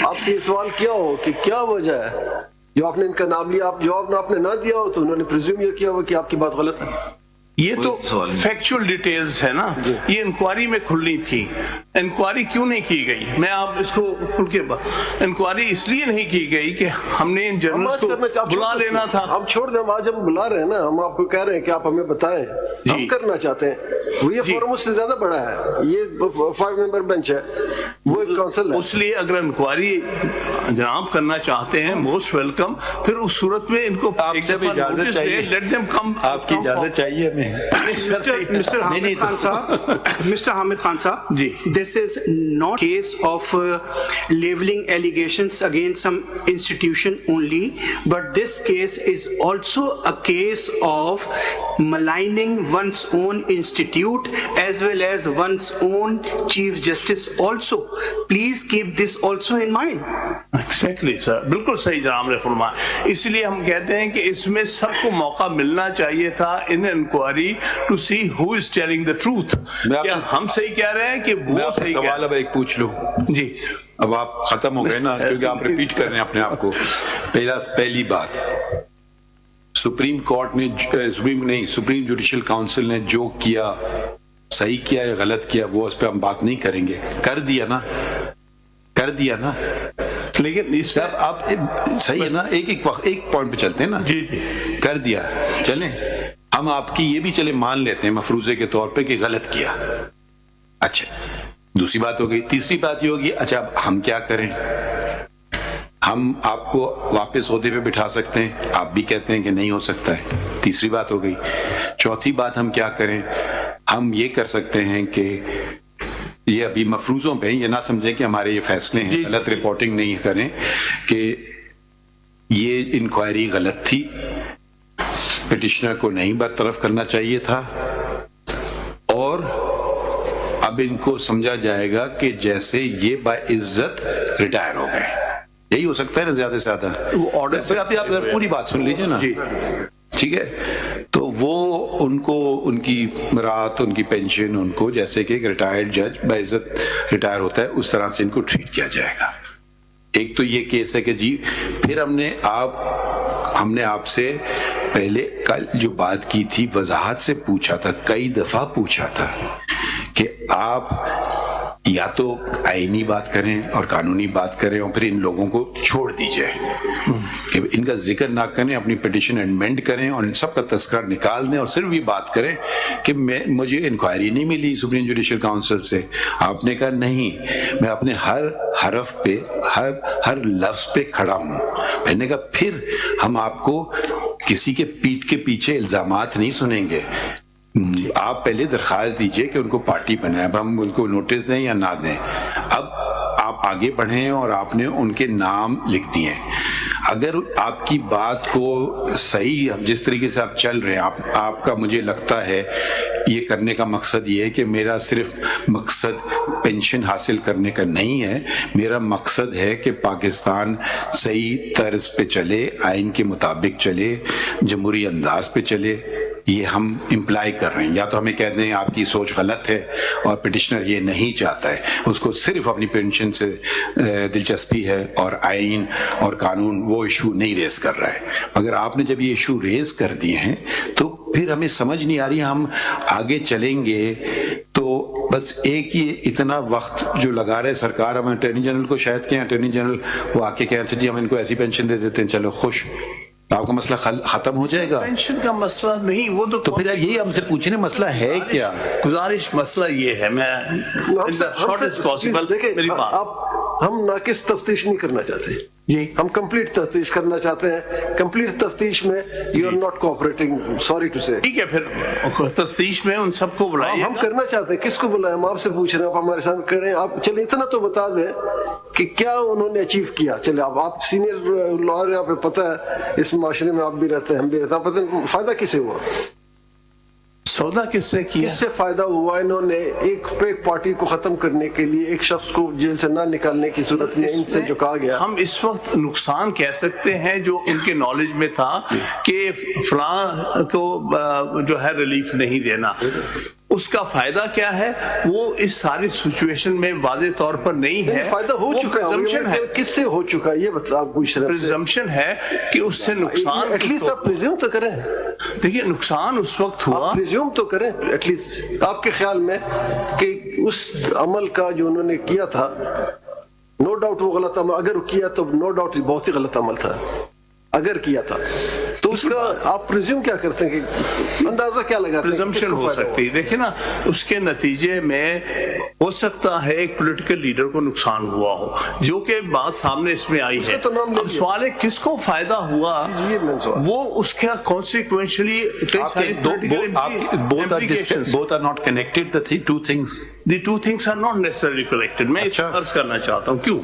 آپ سے یہ سوال کیا ہو کہ کیا وجہ ہے جو آپ نے ان کا نام لیا, آپ جواب آپ نے نہ دیا ہو تو انہوں نے پریزیوم یہ کیا ہو کہ آپ کی بات غلط ہے. یہ تو فیکچول ڈیٹیلز ہے نا, یہ انکوائری میں کھلنی تھی. انکوائری کیوں نہیں کی گئی؟ میں آپ اس کو کھل کے انکوائری اس لیے نہیں کی گئی کہ ہم نے ان جرنلز کو بلا لینا تھا. ہم چھوڑ دیں, آج ہم بلا رہے ہیں نا, ہم آپ کو کہہ رہے ہیں کہ آپ ہمیں بتائیں, ہم کرنا چاہتے ہیں. وہ یہ فورم اس سے زیادہ بڑا ہے, یہ 5 ممبر بینچ ہے, وہ ایک کونسل ہے. اس لیے اگر انکوائری جناب کرنا چاہتے ہیں موسٹ ویلکم. پھر اس صورت میں ان کو آپ سے بھی اجازت چاہیے, لیٹ دیم کم. آپ کی اجازت چاہیے ہمیں. Mr. Hamid Khan Sahab, this is not a case of leveling allegations against some institution only, but this case is also a case of maligning one's own institute as well as one's own Chief Justice also. Please keep this also in mind. Exactly, sir. بالکل صحیح جناب نے فرمایا. اس لیے ہم کہتے ہیں کہ اس میں سب کو موقع ملنا چاہیے تھا an inquiry to see who is telling the truth. کیا ہم صحیح کہہ رہے ہیں کہ وہ صحیح؟ سوال اب ایک پوچھ لوں. جی اب آپ ختم ہو گئے نا, کیونکہ آپ ریپیٹ کر رہے ہیں اپنے آپ کو. پہلی بات, سپریم کورٹ نے سپریم جوڈیشل کاؤنسل نے جو کیا صحیح کیا یا غلط کیا وہ اس پہ ہم بات نہیں کریں گے. کر دیا نا. لیکن اس پہ آپ صحیح ہے نا, ایک پوائنٹ پہ چلتے ہیں نا. جی کر دیا, چلیں ہم آپ کی یہ بھی چلے مان لیتے ہیں مفروضے کے طور پہ کہ غلط کیا. اچھا, دوسری بات ہو گئی. تیسری بات یہ ہوگی, اچھا اب ہم کیا کریں؟ ہم آپ کو واپس عہدے پہ بٹھا سکتے ہیں, آپ بھی کہتے ہیں کہ نہیں ہو سکتا ہے. تیسری بات ہو گئی. چوتھی بات ہم کیا کریں؟ ہم یہ کر سکتے ہیں کہ یہ ابھی مفروضوں پہ, یہ نہ سمجھیں کہ ہمارے یہ فیصلے ہیں, غلط رپورٹنگ نہیں کریں, کہ یہ انکوائری غلط تھی, پٹیشنر کو نہیں برطرف کرنا چاہیے تھا, اور اب ان کو سمجھا جائے گا کہ جیسے یہ باعزت ریٹائر ہو گئے. یہی ہو سکتا ہے نا زیادہ سے زیادہ. آپ پوری بات سن لیجیے نا, ٹھیک ہے؟ تو وہ ان کو ان کی رات, ان کی پینشن, ان کو جیسے کہ ایک ریٹائرڈ جج باعزت ریٹائر ہوتا ہے اس طرح سے ان کو ٹریٹ کیا جائے گا. ایک تو یہ کیس ہے کہ جی, پھر ہم نے آپ سے پہلے کل جو بات کی تھی وضاحت سے پوچھا تھا, کئی دفعہ پوچھا تھا کہ آپ یا تو آئینی بات کریں اور قانونی بات کریں اور پھر ان لوگوں کو چھوڑ دیجئے, کہ ان کا ذکر نہ کریں, اپنی پٹیشن امینڈ کریں اور ان سب کا تذکرہ نکال دیں اور صرف یہ بات کریں کہ مجھے انکوائری نہیں ملی سپریم جوڈیشل کاؤنسل سے. آپ نے کہا نہیں, میں اپنے ہر حرف پہ, ہر لفظ پہ کھڑا ہوں. میں نے کہا پھر ہم آپ کو کسی کے پیٹھ کے پیچھے الزامات نہیں سنیں گے. آپ پہلے درخواست دیجئے کہ ان کو پارٹی بنائیں. اب ہم ان کو نوٹس دیں یا نہ دیں, اب آپ آگے بڑھیں اور آپ نے ان کے نام لکھ دیے. اگر آپ کی بات کو صحیح جس طریقے سے آپ چل رہے ہیں, آپ کا مجھے لگتا ہے یہ کرنے کا مقصد یہ ہے کہ میرا صرف مقصد پینشن حاصل کرنے کا نہیں ہے, میرا مقصد ہے کہ پاکستان صحیح طرز پہ چلے, آئین کے مطابق چلے, جمہوری انداز پہ چلے. یہ ہم امپلائی کر رہے ہیں. یا تو ہمیں کہہ دیں آپ کی سوچ غلط ہے اور پٹیشنر یہ نہیں چاہتا ہے, اس کو صرف اپنی پینشن سے دلچسپی ہے اور آئین اور قانون وہ ایشو نہیں ریز کر رہا ہے. مگر آپ نے جب یہ ایشو ریز کر دیے ہیں تو پھر ہمیں سمجھ نہیں آ رہی ہم آگے چلیں گے تو بس ایک ہی اتنا وقت جو لگا رہے سرکار. ہم اٹارنی جنرل کو شاید کہیں, اٹارنی جنرل وہ آ کے کہیں اچھا جی ہم ان کو ایسی پینشن دے دیتے ہیں, چلو خوش, آپ کا مسئلہ ختم ہو جائے گا. پینشن کا مسئلہ نہیں, وہ تو پھر یہی ہم سے پوچھیں مسئلہ ہے کیا. گزارش مسئلہ یہ ہے, میں ہم ناقص تفتیش نہیں کرنا چاہتے جی, ہم کمپلیٹ تفتیش کرنا چاہتے ہیں. کمپلیٹ تفتیش میں you are not cooperating, sorry to say. ٹھیک ہے, پھر تفتیش میں ان سب کو بلائیے. ہم کرنا چاہتے ہیں, کس کو بلائیں, ہم آپ سے پوچھ رہے ہیں, آپ ہمارے سامنے کھڑے ہیں. آپ چلے اتنا تو بتا دیں کہ کیا انہوں نے اچیو کیا. چلے آپ سینئر لائر, یہاں پہ پتہ ہے اس معاشرے میں آپ بھی رہتے ہیں, ہم بھی رہتے ہیں, پتہ نہیں فائدہ کسے ہوا, سودا کس نے کیا, کس سے فائدہ ہوا. انہوں نے ایک پارٹی کو ختم کرنے کے لیے ایک شخص کو جیل سے نہ نکالنے کی صورت میں ان سے جو کہا گیا. ہم اس وقت نقصان کہہ سکتے ہیں جو ان کے نالج میں تھا کہ فلاں کو جو ہے ریلیف نہیں دینا, اس کا فائدہ کیا ہے وہ اس ساری سچویشن میں واضح طور پر نہیں ہے. فائدہ ہو چکا ہے, کس سے ہو چکا ہے یہ بتا, آپ پوچھ رہے ہیں. پریزمپشن ہے کہ اس سے نقصان, ایٹ لیسٹ آپ پریزیوم تو کریں. دیکھیے نقصان اس وقت ہوا, پریزیوم تو کریں ایٹ لیسٹ. آپ کے خیال میں کہ اس عمل کا جو انہوں نے کیا تھا, نو ڈاؤٹ وہ غلط عمل, اگر کیا تو نو ڈاؤٹ بہت ہی غلط عمل تھا, اگر کیا تھا تو اس کا آپ پریزیوم کیا کرتے ہیں, کہ اندازہ کیا لگاتے ہیں, پریزمپشن ہو سکتی ہے. دیکھیں نا, اس کے نتیجے میں ہو سکتا ہے ایک پولیٹیکل لیڈر کو نقصان ہوا ہو, جو کہ بات سامنے اس میں آئی ہے. اب سوال ہے کس کو فائدہ ہوا, وہ اس کا کانسیکوینشلی both are not connected, the two things. The two things are not necessarily connected. میں اس عرض کرنا چاہتا ہوں کیوں.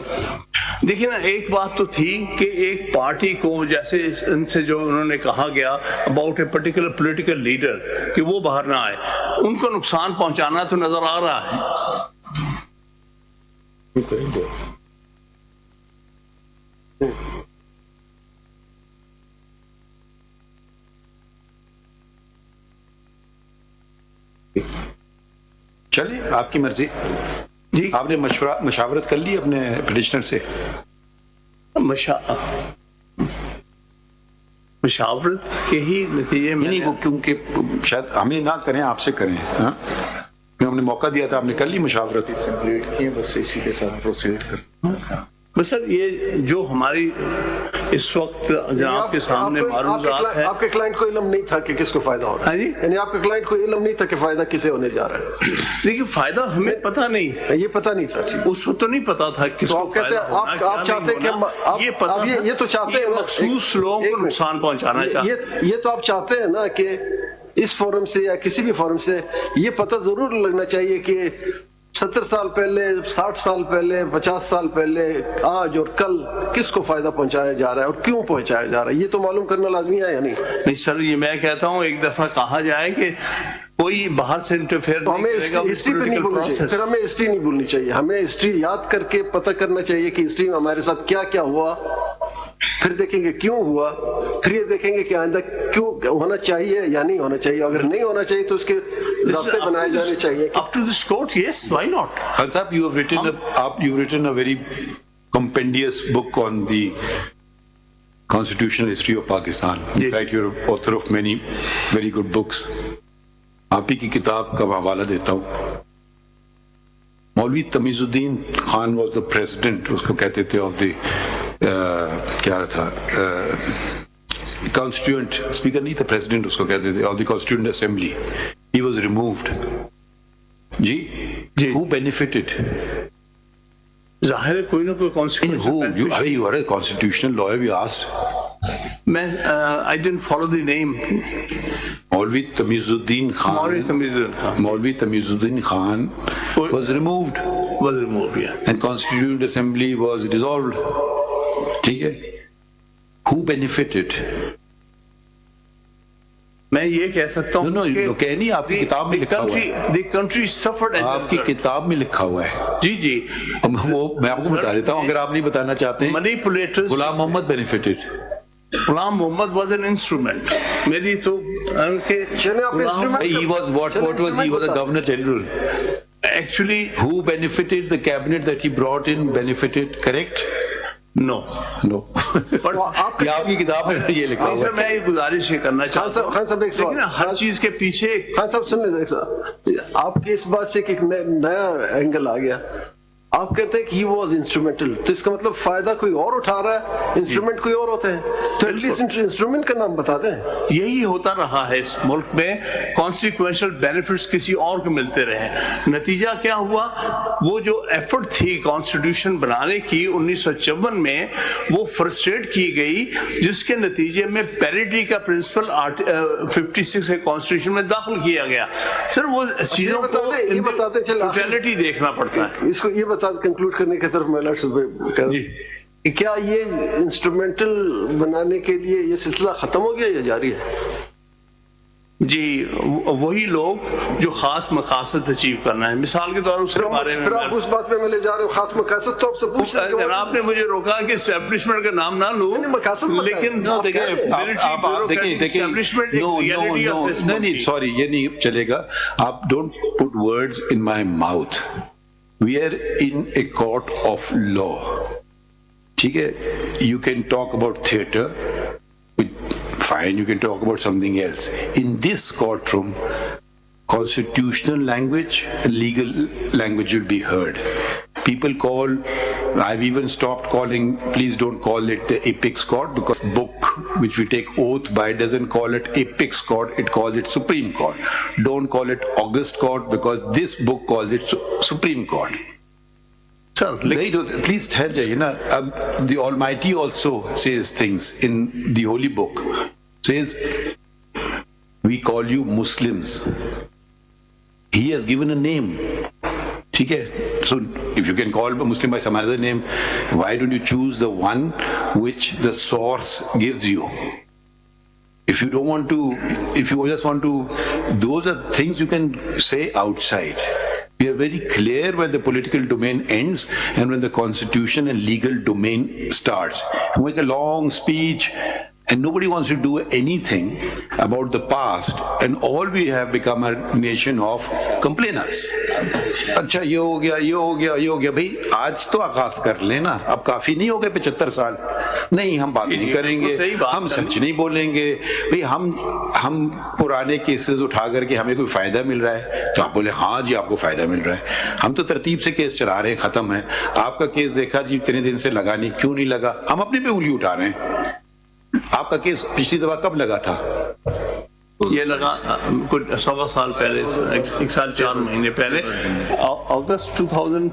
دیکھیں نا, ایک بات تو تھی کہ ایک پارٹی کو جیسے ان سے جو انہوں نے کہا گیا about a particular political leader کہ وہ باہر نہ آئے, ان کو نقصان پہنچانا تو نظر آ رہا ہے. چلے آپ کی مرضی جی. آپ نے مشاورت کر لی اپنے پٹیشنر سے؟ مشاورت کے ہی نتیجے میں نہیں, وہ کیونکہ شاید ہمیں نہ کریں, آپ سے کریں. ہم نے موقع دیا تھا, آپ نے کر لی مشاورت, بس اسی کے ساتھ پروسیڈ کر. بس سر یہ جو ہماری اس وقت جناب کے سامنے معروضات ہے, آپ کے کلائنٹ کو علم نہیں تھا کہ کس کو فائدہ ہو رہا ہے, یعنی آپ کے کلائنٹ کو علم نہیں تھا کہ فائدہ کسے ہونے جا رہا ہے. دیکھیے فائدہ ہمیں پتہ نہیں, یہ پتہ نہیں تھا اس وقت تو نہیں پتا تھا کس کو فائدہ ہونا, آپ چاہتے ہیں کہ یہ پتہ, یہ تو چاہتے ہیں مخصوص لوگوں کو نقصان پہنچانا چاہتے ہیں. یہ تو آپ چاہتے ہیں نا کہ اس فورم سے یا کسی بھی فورم سے یہ پتہ ضرور لگنا چاہیے کہ 70 سال پہلے, 60 سال پہلے, 50 سال پہلے, آج اور کل کس کو فائدہ پہنچایا جا رہا ہے اور کیوں پہنچایا جا رہا ہے, یہ تو معلوم کرنا لازمی ہے یا نہیں؟ نہیں سر, یہ میں کہتا ہوں ایک دفعہ کہا جائے کہ کوئی باہر سے انٹرفیئر نہیں کرے گا, ہسٹری پہ نہیں بولنی چاہیے, پھر ہمیں ہسٹری نہیں بولنی چاہیے, ہمیں ہسٹری یاد کر کے پتہ کرنا چاہیے کہ ہسٹری میں ہمارے ساتھ کیا کیا ہوا, پھر دیکھیں گے کیوں ہوا, پھر یہ دیکھیں گے کہ آئندہ کیوں ہونا چاہیے یا نہیں ہونا چاہیے. اگر نہیں ہونا چاہیے تو اس کے ضابطے بنائے جانے چاہیے. Up to this court, yes, why not? Khan Sahab, you've written a very compendious book on the constitutional history of Pakistan. In fact, you're author of many very good books. آپ ہی کی کتاب کا حوالہ دیتا ہوں. مولوی تمیز الدین خان was the president, اس کو کہتے تھے of the کیا تھا constituent speaker, نہیں تھا president, اس کو کہتے تھے of the constituent assembly. He was removed. G who benefited? ظاہر ہے کوئی نہ کوئی you are a constitutional lawyer, we asked I didn't follow the name. Maulvi Tamizuddin Khan. Maulvi Tamizuddin Khan was removed. Yeah. And Constituent Assembly was dissolved. ٹھیک ہے. Who benefited? میں یہ کہہ سکتا ہوں کہ نہیں آپ کی کتاب میں لکھا ہوا ہے. The country suffered. آپ کی کتاب میں لکھا ہوا ہے. جی وہ میں آپ کو بتا دیتا ہوں اگر آپ نہیں بتانا چاہتے ہیں. Manipulators. Ghulam Muhammad benefited. Ghulam Muhammad was an instrument. میری تو he was what was he was a governor general. Actually, who benefited the cabinet that he brought in benefited, correct? No. یہ آپ کی کتاب میں یہ لکھا ہوا ہے. میں یہ گزارش یہ کرنا چاہتا ہوں خان صاحب ایک سوال, ہر چیز کے پیچھے خان صاحب سننے, آپ کی اس بات سے ایک نیا اینگل آ گیا. آپ کہتے ہیں کہ ہی واز انسٹرومنٹل, تو اس کا مطلب فائدہ کوئی اور اٹھا رہا ہے, انسٹرومنٹ کوئی اور ہوتے ہیں, تو ایٹ لیسٹ انسٹرومنٹ کا نام بتا دیں. یہی ہوتا رہا ہے اس ملک میں, کانسیکوینشل بینیفٹس کسی اور کو ملتے رہے. نتیجہ کیا ہوا, وہ جو ایفرٹ تھی کانسٹیٹیوشن بنانے کی 1954 میں, وہ فرسٹریٹ کی گئی, جس کے نتیجے میں پیریٹی کا پرنسپل 56 کے کانسٹیٹیوشن میں داخل کیا گیا. سر وہ چیزوں کو ٹوٹیلٹی دیکھنا پڑتا ہے. اس کو یہ بتا کنکلوڈ کرنے کی طرف میں کیا یہ انسٹرومنٹل بنانے کے لیے یہ سلسلہ ختم ہو گیا یا جاری ہے؟ جی وہی لوگ جو خاص مقاصد اچیو کرنا ہے, مثال کے طور اس کے بارے میں آپ اس بات میں لے جا رہے ہو, خاص مقاصد تو آپ سے پوچھ رہے ہیں. جناب نے مجھے روکا کہ اسٹیبلشمنٹ کا نام نہ لوں, لیکن نہیں سوری یہ نہیں چلے گا. آپ don't put words in my mouth. We are in a court of law. ٹھیک ہے, you can talk about theatre, fine, you can talk about something else. In this courtroom, constitutional language, legal language will be heard. People call, I've even stopped calling, please don't call it the apex court, because book which we take oath by doesn't call it apex court, it calls it Supreme Court. Don't call it August Court, because this book calls it Supreme Court. Sir, please tell you know, the Almighty also says things in the Holy Book. Says, we call you Muslims. He has given a name. ٹھیک ہے, so if you can call a Muslim by some other name, why don't you choose the one which the source gives you? If you don't want to, if you just want to, those are things you can say outside. We are very clear when the political domain ends and when the constitution and legal domain starts. You make a long speech and nobody wants to do anything about the past, and all we have become a nation of complainers. اچھا یہ ہو گیا, یہ ہو گیا, یہ ہو گیا. بھائی آج تو آغاز کر لیں نا, اب کافی نہیں ہو گئے 75 سال. نہیں ہم بات نہیں کریں گے, ہم سچ نہیں بولیں گے. بھئی ہم پرانے کیسز اٹھا کر کے ہمیں کوئی فائدہ مل رہا ہے تو آپ بولے ہاں جی آپ کو فائدہ مل رہا ہے. ہم تو ترتیب سے کیس چلا رہے ہیں, ختم ہے. آپ کا کیس دیکھا جی اتنے دن سے لگا نہیں, کیوں نہیں لگا؟ ہم اپنے پہ انگلی اٹھا رہے ہیں. آپ کا کیس پچھلی دفعہ کب لگا تھا؟ یہ لگا کچھ 1.25 سال پہلے, 1 سال 4 مہینے پہلے, اگست 2020,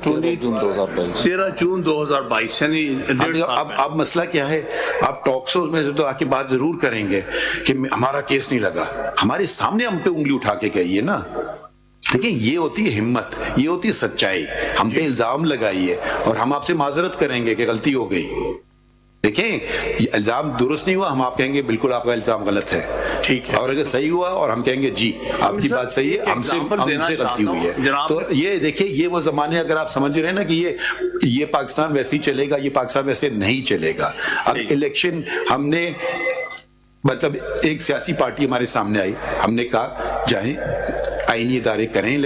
13 جون 2022. یعنی اب مسئلہ کیا ہے, آپ ٹاک شوز میں تو آ کے بات ضرور کریں گے کہ ہمارا کیس نہیں لگا. ہمارے سامنے ہم پہ انگلی اٹھا کے کہیے نا. دیکھیں یہ ہوتی ہے ہمت, یہ ہوتی ہے سچائی. ہم پہ الزام لگائیے اور ہم آپ سے معذرت کریں گے کہ غلطی ہو گئی. دیکھیں یہ الزام درست نہیں ہوا, ہم آپ کہیں گے بالکل آپ کا الزام غلط ہے, ٹھیک ہے. اور اگر صحیح ہوا اور ہم کہیں گے جی آپ کی بات صحیح ہے, ہم سے غلطی ہوئی ہے. تو یہ دیکھیں یہ وہ زمانے, اگر آپ سمجھ رہے ہیں نا کہ یہ پاکستان ویسے ہی چلے گا, یہ پاکستان ویسے نہیں چلے گا. اب الیکشن ہم نے, مطلب ایک سیاسی پارٹی ہمارے سامنے آئی, ہم نے کہا جائیں آئینی ادارے کریں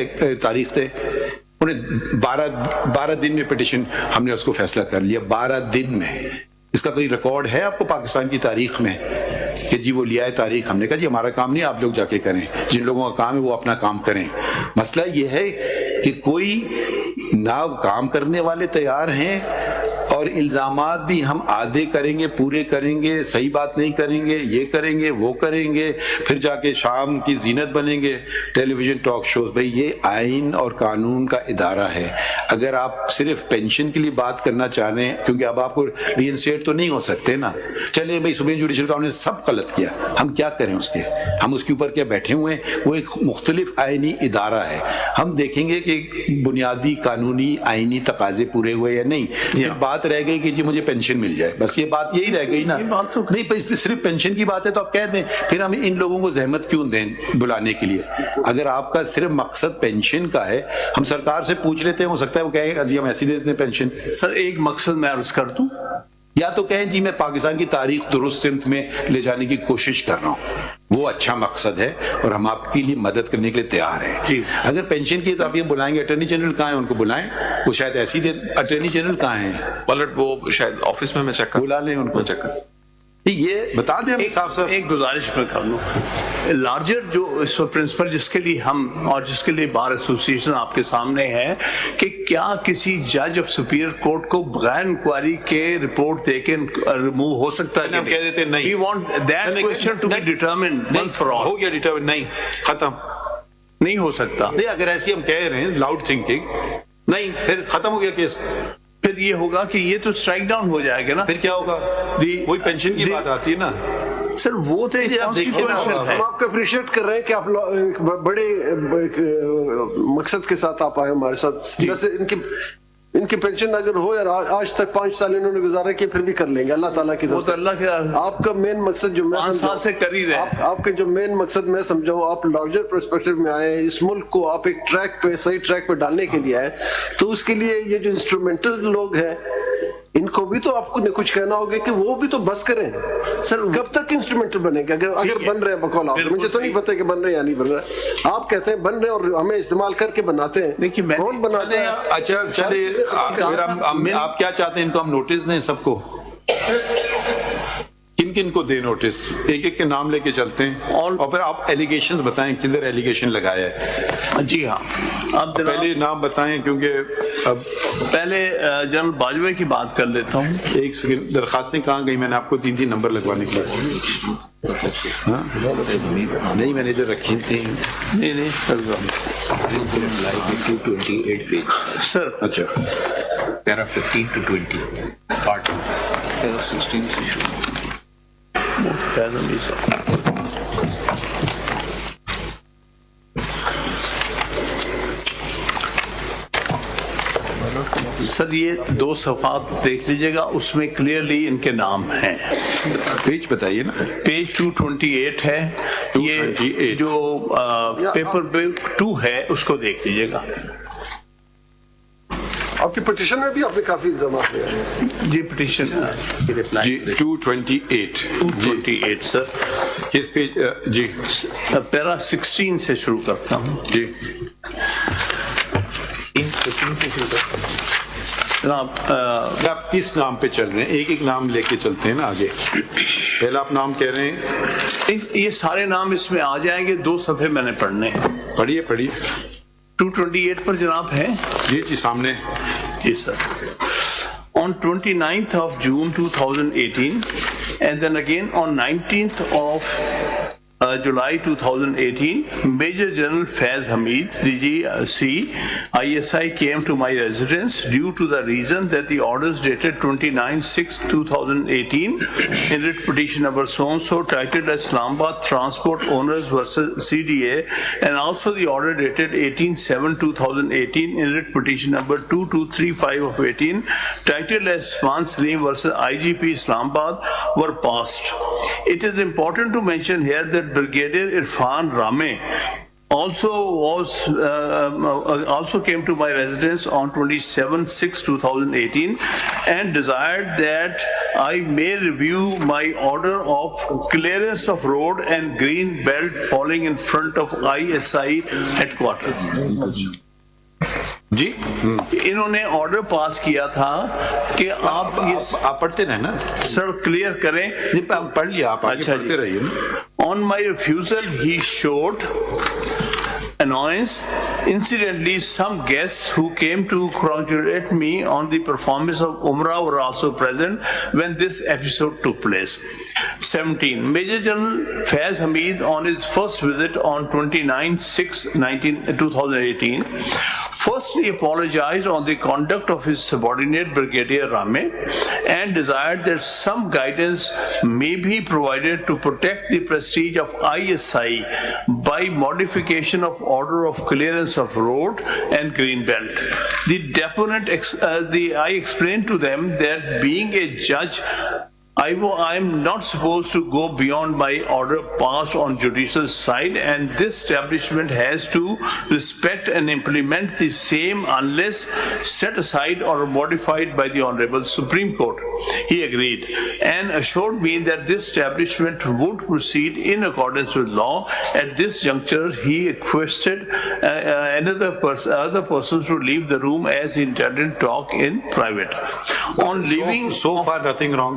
تاریخ طے. انہیں 12 دن میں پٹیشن, ہم نے اس کو فیصلہ کر لیا 12 دن میں. اس کا کوئی ریکارڈ ہے آپ کو پاکستان کی تاریخ میں کہ جی وہ لیا ہے تاریخ؟ ہم نے کہا جی ہمارا کام نہیں, آپ لوگ جا کے کریں, جن لوگوں کا کام ہے وہ اپنا کام کریں. مسئلہ یہ ہے کہ کوئی نہ کام کرنے والے تیار ہیں اور الزامات بھی ہم آدھے کریں گے, پورے کریں گے, صحیح بات نہیں کریں گے, یہ کریں گے, وہ کریں گے, پھر جا کے شام کی زینت بنیں گے ٹیلی ویژن ٹاک شوز. بھائی یہ آئین اور قانون کا ادارہ ہے. اگر آپ صرف پینشن کے لیے بات کرنا چاہ رہے ہیں, کیونکہ اب آپ کو ری انسیٹ تو نہیں ہو سکتے نا, چلے بھائی سپریم جوڈیشل کاؤنسل نے سب غلط کیا, ہم کیا کریں اس کے, ہم اس کے اوپر کیا بیٹھے ہوئے ہیں؟ وہ ایک مختلف آئینی ادارہ ہے. ہم دیکھیں گے کہ بنیادی قانونی آئینی تقاضے پورے ہوئے یا نہیں. پھر بات رہ گئی کہ جی مجھے پینشن مل جائے, بس یہ بات یہی رہ گئی نا. نہیں صرف پینشن کی بات ہے تو آپ کہہ دیں, پھر ہم ان لوگوں کو زحمت کیوں دیں بلانے کے لیے؟ اگر آپ کا صرف مقصد پینشن کا ہے, ہم سرکار سے پوچھ لیتے ہیں, ہو سکتا ہے وہ کہیں جی ہم ایسی دے دیتے ہیں پینشن. سر ایک مقصد میں عرض کر دوں, یا تو کہیں جی میں پاکستان کی تاریخ درست سمت میں لے جانے کی کوشش کر رہا ہوں, وہ اچھا مقصد ہے اور ہم آپ کے لیے مدد کرنے کے لیے تیار ہیں. اگر پینشن کی تو آپ یہ بلائیں گے, اٹارنی جنرل کہاں ہیں, ان کو بلائیں, وہ شاید ایسی دے. اٹارنی جنرل کہاں ہیں پلٹ, وہ شاید آفس میں چیک کر, بلا لیں ان کو, چیک کر. یہ بتا دیں ہم صاف صاف. ایک گزارش میں کر لوں, لارجر جو اس پرنسپل جس کے لیے ہم اور جس کے لیے بار ایسوسیشن آپ کے سامنے ہے کہ کیا کسی جج آف سپیریئر کورٹ کو بغیر انکوائری کے رپورٹ دے کے ریموو ہو سکتا ہے؟ ہم کہہ دیتے نہیں. We want that question to be determined once for all. ہو گیا ڈیٹرمنٹ, نہیں ختم, نہیں ہو سکتا. نہیں اگر ایسی ہم کہہ رہے ہیں لاؤڈ تھنکنگ, نہیں پھر ختم ہو گیا کیس. پھر یہ ہوگا کہ یہ تو اسٹرائک ڈاؤن ہو جائے گا نا. پھر کیا ہوگا, وہی پینشن کی بات آتی ہے نا. سر وہ تو ہم آپ کو اپریشیٹ کر رہے ہیں کہ آپ بڑے مقصد کے ساتھ آپ آئے ہمارے ساتھ. جیسے ان کی پینشن اگر ہو یار آج تک 5 سال انہوں نے گزارا کہ پھر بھی کر لیں گے اللہ تعالیٰ کی طرف سے. آپ کا مین مقصد جو میں 5 سال سے کر ہی رہے, آپ کا جو مین مقصد میں سمجھاؤں, آپ لارجر پرسپیکٹو میں آئے, اس ملک کو آپ ایک ٹریک پہ صحیح ٹریک پہ ڈالنے کے لیے آئے, تو اس کے لیے یہ جو انسٹرومنٹل لوگ ہیں ان کو بھی تو آپ کو کچھ کہنا ہوگا کہ وہ بھی تو بس کریں. سر کب تک انسٹرومنٹل بنے گے اگر بن رہے ہیں بقول آپ, مجھے تو نہیں پتا کہ بن رہے ہیں یا نہیں بن رہے. آپ کہتے ہیں بن رہے ہیں اور ہمیں استعمال کر کے بناتے ہیں, کون بناتے ہیں؟ اچھا چلے, آپ کیا چاہتے ہیں ان کو ہم نوٹس دیں سب کو؟ کن کن کو دیں نوٹس؟ ایک ایک کے نام لے کے چلتے ہیں اور پھر آپ ایلیگیشن بتائیں کدھر ایلیگیشن لگایا ہے. جی ہاں, اب پہلے نام بتائیں کیونکہ اب پہلے جنرل باجوہ کی بات کر لیتا ہوں. ایک سیکنڈ, درخواستیں کہاں گئی؟ میں نے آپ کو 3 نمبر لگوانے کے لیے نہیں میں نے جو رکھی تھی. نہیں سر, اچھا پیرا 15 to 20 پارٹ, پیرا 16 سے شروع. سر یہ 2 صفحات دیکھ لیجئے گا, اس میں کلیئرلی ان کے نام ہیں. پیج بتائیے نا. پیج 228 ہے, یہ جو پیپر 2 ہے اس کو دیکھ لیجئے گا. آپ کی پٹیشن میں بھی آپ نے کافی الزامات لے ہیں. جی پٹیشن جی 228 سر. کس پیج؟ جی پیرا 16 سے شروع کرتا ہوں. جی آپ کس نام پہ چل رہے ہیں؟ ایک ایک نام لے کے چلتے ہیں نا آگے. پہلا آپ نام کہہ رہے ہیں, یہ سارے نام اس میں آ جائیں گے, 2 صفحے میں نے پڑھنے ہیں. پڑھیے 228 پر جناب ہے. جی سامنے. جی سر. On 29th of June 2018 and then again on 19th of July 2018, Major General Faiz Hamid, DGC, ISI came to my residence due to the reason that the orders dated 29/6/2018 in writ petition number so-and-so titled as Islamabad Transport Owners versus CDA, and also the order dated 18/7/2018 in writ petition number 2235 of 18 titled as Usman Salim versus IGP Islamabad were passed. It is important to mention here that Brigadier Irfan Rame also came to my residence on 27/6/2018 and desired that I may review my order of clearance of road and green belt falling in front of ISI headquarters. جی انہوں نے order پاس کیا تھا کہ آپ پڑھتے رہے نا سر, clear کریں. پڑھ لیا آپ, پڑھتے رہیے. On my refusal he showed a annoyance. Incidentally, some guests who came to congratulate me on the performance of Umrah were also present when this episode took place. 17. Major General Faiz Hamid, on his first visit on 29/6/2018, firstly apologized on the conduct of his subordinate Brigadier Rame and desired that some guidance may be provided to protect the prestige of ISI by modification of order of clearance of road and green belt. The deponent, I explained to them that being a judge, I am not supposed to go beyond my order passed on judicial side, and this establishment has to respect and implement the same unless set aside or modified by the Honorable Supreme Court. He agreed and assured me that this establishment would proceed in accordance with law. At this juncture, he requested other persons to leave the room as he intended to talk in private. On leaving, so far nothing wrong.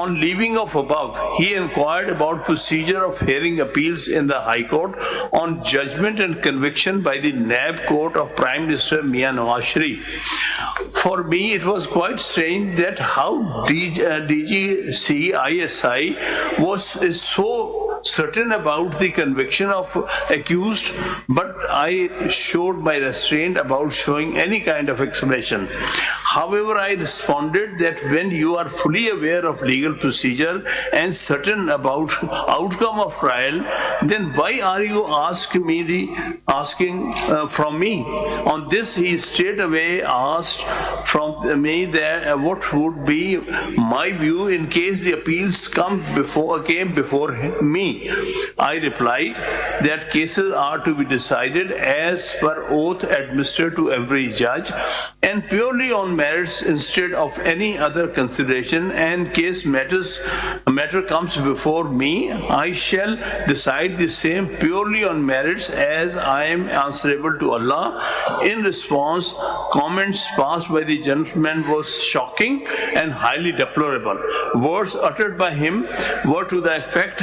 On leaving of above, he inquired about procedure of hearing appeals in the High Court on judgment and conviction by the NAB Court of Prime Minister Mian Nawaz Sharif. For me, it was quite strange that how DGC ISI is so certain about the conviction of accused, but I showed my restraint about showing any kind of explanation. However, I responded that when you are fully aware of legal procedure and certain about outcome of trial, then why are you asking from me? On this, he straight away asked from me that what would be my view in case the appeals came before me. I replied that cases are to be decided as per oath administered to every judge and purely on merits instead of any other consideration, and case matter comes before me, I shall decide the same purely on merits as I am answerable to Allah. In response, comments passed by the gentleman was shocking and highly deplorable. Words uttered by him were to the effect,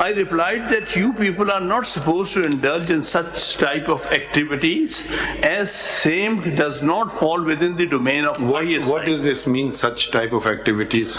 I replied that you people are not supposed to indulge in such type of activities, as same does not fall within the domain of ISI. What does this mean, such type of activities?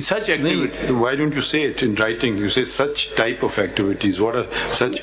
Such activity. Why don't you say it in writing? You say such type of activities. What are such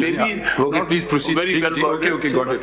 Maybe okay, please proceed. Very well. Okay, got it.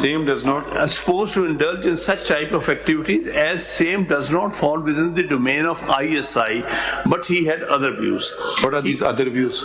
Same does not supposed to indulge in such type of activities, as same does not fall within the domain of ISI, but he had other views. What are these other views?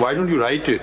Why don't you write it?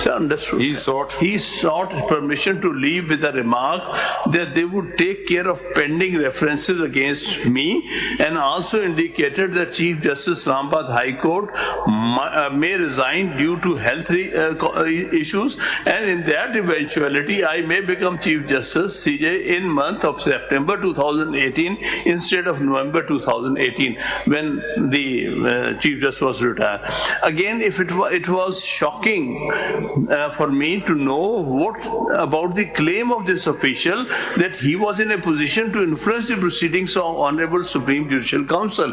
Sir, understood. He sought permission to leave with a remark that they would take care of pending references against me, and also indicated that Chief Justice Islamabad High Court may resign due to health issues, and in that eventuality I may become Chief Justice CJ in month of September 2018 instead of November 2018 when the Chief Justice was retired. Again, if it was shocking for me to know what about the claim of this official that he was in a position to influence the proceedings of Honorable Supreme Judicial Council.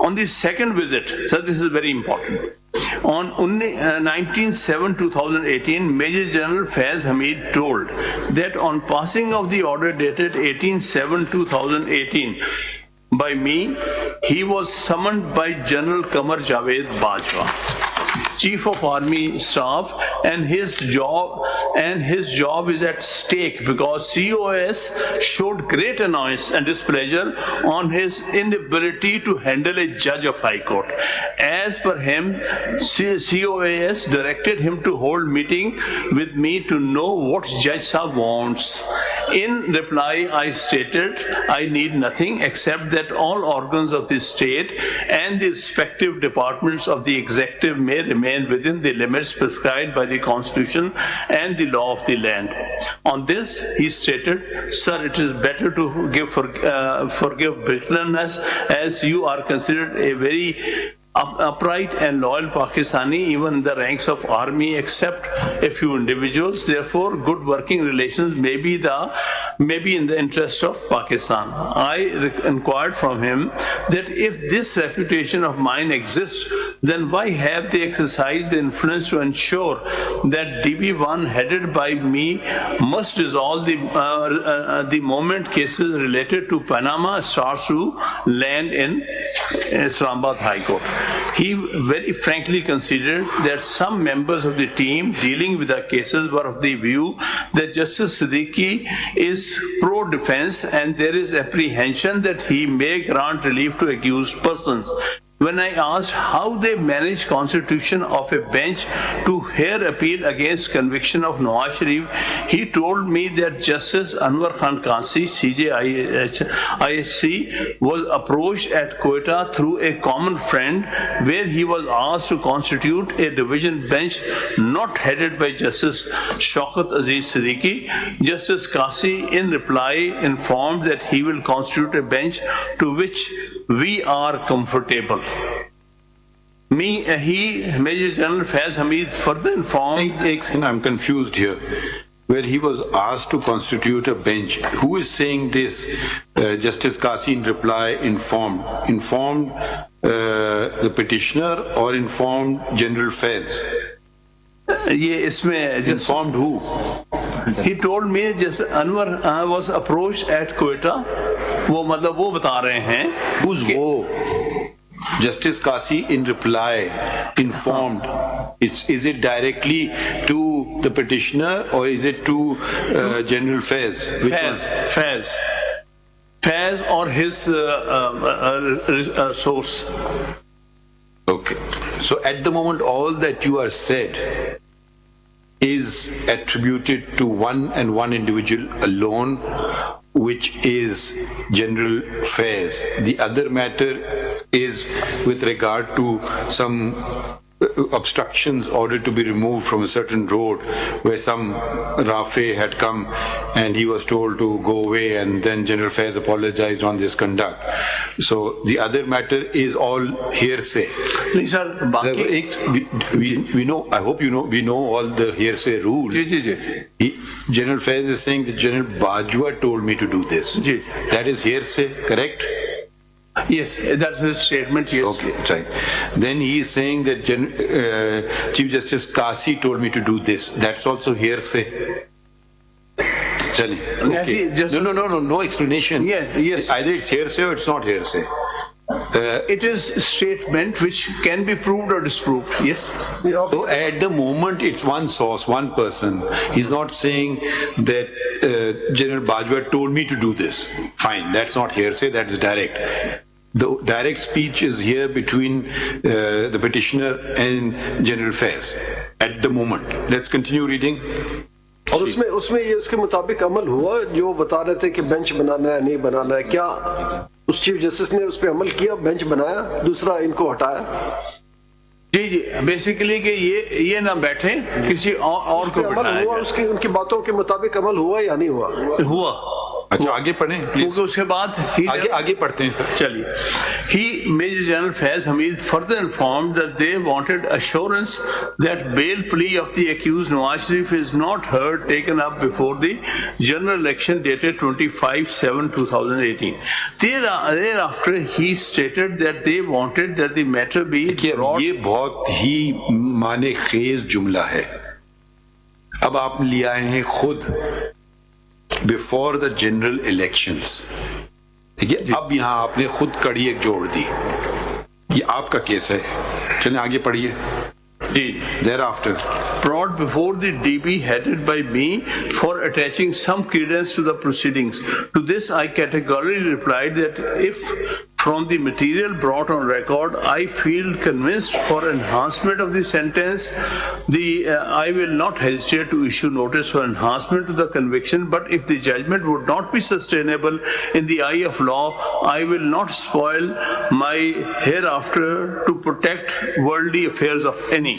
On the second visit, sir, this is very important. On 19/7/2018, Major General Faiz Hamid told that on passing of the order dated 18/7/2018 by me, he was summoned by General Qamar Javed Bajwa, Chief of Army Staff, and his job is at stake because COS showed great annoyance and displeasure on his inability to handle a judge of High Court. As per him, COS directed him to hold meeting with me to know what Judge Sahab wants. In reply, I stated I need nothing except that all organs of the state and the respective departments of the executive may remain within the limits prescribed by the Constitution and the law of the land. On this, he stated, "Sir, it is better to forgive bitterness, as you are considered a very upright and loyal Pakistani, even in the ranks of army, except a few individuals. Therefore, good working relations may be in the interest of Pakistan." I inquired from him that if this reputation of mine exists, then why have they exercised the influence to ensure that DB1 headed by me must resolve the moment cases related to Panama starts to land in Islamabad High Court. He very frankly considered that some members of the team dealing with the cases were of the view that Justice Siddiqui is pro-defense and there is apprehension that he may grant relief to accused persons. When I asked how they manage constitution of a bench to hear appeal against conviction of Nawaz Sharif, he told me that Justice Anwar Khan Qasi, CJIHC, was approached at Quetta through a common friend, where he was asked to constitute a division bench not headed by Justice Shaukat Aziz Siddiqui. Justice Qasi, in reply, informed that he will constitute a bench to which we are comfortable. Major General Faiz Hamid further informed. I'm confused here. Where he was asked to constitute a bench. Who is saying this? Justice Qasi in reply informed the petitioner or informed General Faiz? Informed who? He told me just Anwar was approached at Quetta. وہ مطلب وہ بتا رہے ہیں. Who's wo? Justice Qasi in reply informed. Is it directly to the petitioner or is it to General Faiz? Faiz or his source. Okay. So at the moment all that you are said is attributed to one and one individual alone, which is General Faiz. The other matter is with regard to some obstructions ordered to be removed from a certain road where some Rafe had come and he was told to go away, and then General Faiz apologized on this conduct. So the other matter is all hearsay. We know, I hope you know, we know all the hearsay rules. General Faiz is saying that General Bajwa told me to do this. That is hearsay, correct? Yes, that's his statement, yes. Okay, right. Then he is saying that Chief Justice Qasi told me to do this. That's also hearsay. Okay. No explanation. Yes. Either it's hearsay or it's not hearsay. It is a statement which can be proved or disproved. Yes. So at the moment, it's one source, one person. He's not saying that General Bajwa told me to do this. Fine, that's not hearsay, that is direct. The direct speech is here between the petitioner and General Faiz at the moment. Let's continue reading. اور اس میں یہ اس کے مطابق عمل ہوا جو بتا رہے تھے کہ بینچ بنانا ہے نہیں بنانا ہے, کیا اس چیف جسٹس نے اس پہ عمل کیا, بینچ بنایا, دوسرا ان کو ہٹایا؟ جی بیسیکلی کہ یہ نہ بیٹھیں کسی اور کو بٹھائیں. اس کی ان کی باتوں کے مطابق عمل ہوا یا نہیں ہوا؟ ہوا. اچھا آگے پڑھیں کیونکہ اس کے بعد آگے پڑھتے ہیں سر. چلیے. Major General Faiz Hamid further informed that they wanted assurance that bail plea of the accused Nawaz Sharif is not heard taken up before the general election dated 25/7/2018. Thereafter he stated that they wanted that the matter be brought. یہ بہت ہی معنی خیز جملہ ہے. اب آپ لے آئے ہیں خود before the general elections. اب یہاں آپ نے خود کڑی ایک جوڑ دی. یہ آپ کا کیس ہے. چلیں آگے پڑھیے. Thereafter brought before the DB headed by me for attaching some credence to the proceedings. To this I categorically replied that if From the material brought on record, I feel convinced for enhancement of the sentence. I will not hesitate to issue notice for enhancement to the conviction, but if the judgment would not be sustainable in the eye of law, I will not spoil my hereafter to protect worldly affairs of any.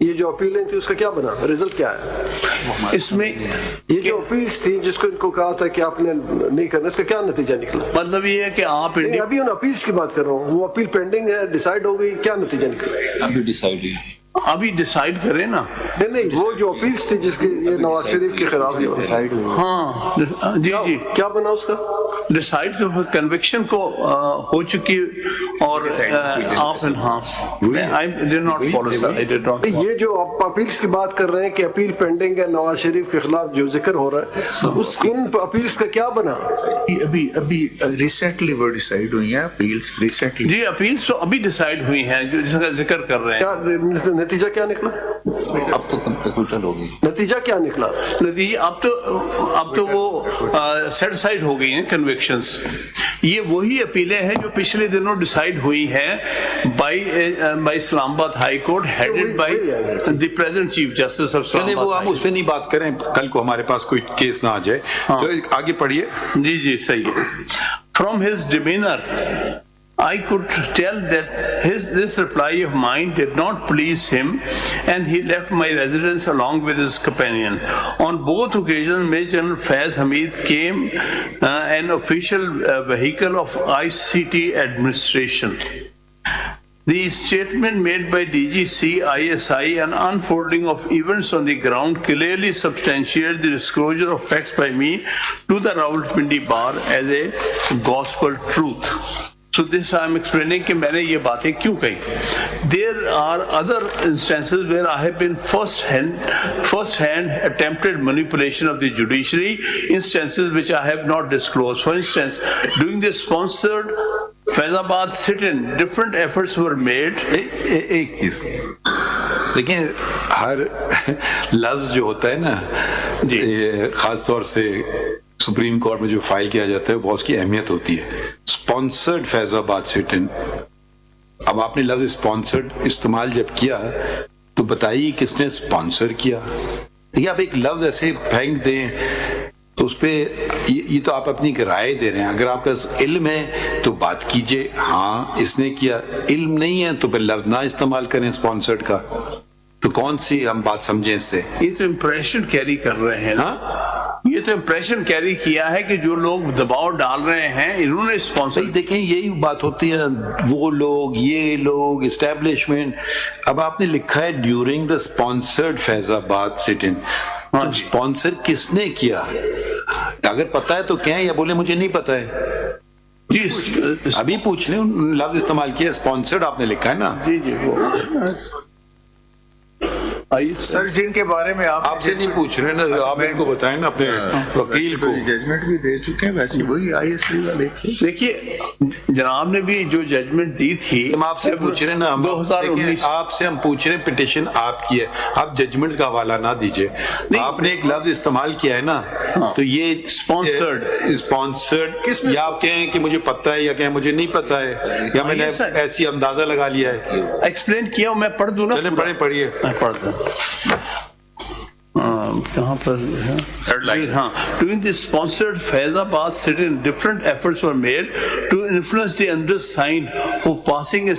یہ جو اپیلیں تھی اس کا کیا بنا؟ Result کیا ہے اس میں؟ یہ جو اپیلز تھی جس کو ان کو کہا تھا کہ آپ نے نہیں کرنا، اس کا کیا نتیجہ نکلا؟ مطلب یہ ہے کہ آپ ابھی ان اپیلز کی بات کر رہا ہوں، وہ اپیل پینڈنگ ہے، ڈیسائیڈ ہو گئی، کیا نتیجہ نکلا؟ ابھی ڈیسائیڈ ہے، ابھی ڈیسائیڈ کریں نا. نہیں وہ جو اپیلز تھی جس کی یہ نواز شریف کے خلاف ڈیسائیڈ ہوئی، ہاں جی جی کیا بنا اس کا؟ ڈیسائیڈ کنوکشن کو ہو چکی اور آپ انہانس. یہ جو آپ اپیلز کی بات کر رہے ہیں کہ اپیل پینڈنگ ہے نواز شریف کے خلاف جو ذکر ہو رہا ہے، اس ان اپیلز کا کیا بنا؟ ابھی ریسنٹلی وہ ڈیسائیڈ ہوئی ہیں اپیلز ریسنٹلی. جی اپیلز تو ابھی ڈیسائیڈ ہوئی ہیں جو جس کا ذکر کر رہے ہیں. نتیجہ کیا نکلا؟ اب تو کنکلوژن ہو گئی. نتیجہ کیا نکلا؟ نتیجہ اب تو وہ سیٹسفائیڈ ہو گئی ہیں کنوکشنز. یہ وہی اپیلیں ہیں جو پچھلے دنوں ڈیسائیڈ ہوئی ہیں by Islamabad high court headed by the present chief justice of Islamabad. وہ ہم اس پہ نہیں بات کریں، کل کو ہمارے پاس کوئی کیس نہ آ جائے. تو آگے پڑھیے. جی جی صحیح ہے. From his demeanor, I could tell that this reply of mine did not please him, and he left my residence along with his companion. On both occasions, Major General Faiz Hamid came an official vehicle of ICT administration. The statement made by DGC, ISI and unfolding of events on the ground clearly substantiate the disclosure of facts by me to the Rawalpindi Bar as a gospel truth. So this I am explaining کہ میں نے یہ باتیں کیوں کہی. There are other instances where I have been first hand attempted manipulation of the judiciary, instances which I have not disclosed. For instance, during the sponsored Faizabad sit-in, different efforts were made. ایک چیز دیکھیں، ہر لفظ جو ہوتا ہے نا خاص طور سے سپریم کورٹ میں جو فائل کیا جاتا ہے وہ اس کی اہمیت ہوتی ہے. اسپانسرڈ فیض آباد سٹ ان، اب آپ نے لفظ اسپانسرڈ استعمال جب کیا تو بتائیے کس نے اسپانسر کیا. دیکھیے آپ ایک لفظ ایسے پھینک دیں تو اس پہ یہ تو آپ اپنی رائے دے رہے ہیں. اگر آپ کا علم ہے تو بات کیجئے، ہاں اس نے کیا. علم نہیں ہے تو پھر لفظ نہ استعمال کریں اسپانسرڈ کا. تو کون سی ہم بات سمجھیں اس سے؟ یہ تو امپریشن کیری کر رہے ہیں نا. یہ تو امپریشن کیری کیا ہے کہ جو لوگ دباؤ ڈال رہے ہیں انہوں نے اسپانسر. دیکھیں یہی بات ہوتی ہے، وہ لوگ، یہ لوگ، اسٹیبلشمنٹ. اب آپ نے لکھا ہے ڈیورنگ دا اسپانسرڈ فیض آباد سٹ ان. اسپانسر کس نے کیا؟ اگر پتا ہے تو کہیں یا بولے مجھے نہیں پتا ہے. جی ابھی پوچھ لیں، لفظ استعمال کیا اسپانسرڈ آپ نے لکھا ہے نا. جی جی سر جن کے بارے میں آپ سے نہیں پوچھ رہے نا، آپ ان کو بتائیں نا اپنے وکیل کو. ججمنٹ بھی دے چکے ہیں ویسے وہی آئی ایس ری والے. دیکھیے جناب نے بھی جو ججمنٹ دی تھی ہم آپ سے پوچھ رہے ہیں نا، 2019 آپ سے ہم پوچھ رہے ہیں پٹیشن آپ کی ہے، آپ ججمنٹ کا حوالہ نہ دیجئے. آپ نے ایک لفظ استعمال کیا ہے نا، تو یہ اسپانسرڈ یا آپ کہیں کہ مجھے پتہ ہے یا کہیں مجھے نہیں پتہ ہے یا میں نے ایسی اندازہ لگا لیا ہے. ایکسپلین کیا میں پڑھ دوں نا. چلیں پڑھیں، پڑھیے. پڑھ دوں کہاں پر ہے؟ ہاں. During the sponsored Faizabad sit-in, different efforts were made to influence the undersigned for passing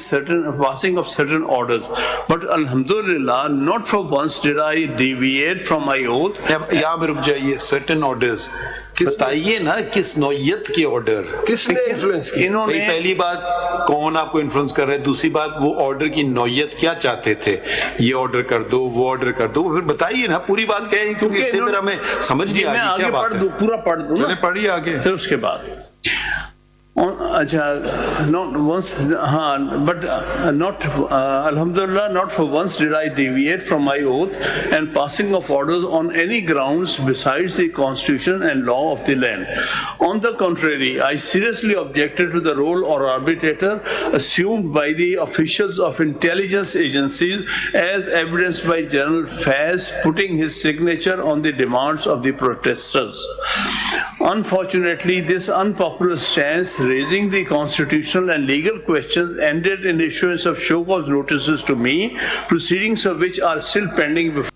of certain orders. But Alhamdulillah, not for once did I deviate from my oath. یہاں پہ رک جائیے. certain orders بتائیے نا کس نوعیت کے order, کس نے انفلوئنس کی؟ انہوں نے پہلی بات کون آپ کو انفلوئنس کر رہے ہیں، دوسری بات وہ آرڈر کی نوعیت کیا چاہتے تھے. یہ آرڈر کر دو، وہ آرڈر کر دو، پھر بتائیے نا پوری بات کہیں کیونکہ اس سے میرا میں سمجھ نہیں آگے کیا بات ہے. پورا پڑھ دوں چلیں پڑھیے آگے. پھر اس کے بعد اچھا not once but not alhamdulillah not for once did I deviate from my oath and passing of orders on any grounds besides the constitution and law of the land. On the contrary, I seriously objected to the role or arbitrator assumed by the officials of intelligence agencies as evidenced by General Faiz putting his signature on the demands of the protesters. Unfortunately, this unpopular stance, raising the constitutional and legal questions, ended in issuance of show cause notices to me, proceedings of which are still pending before.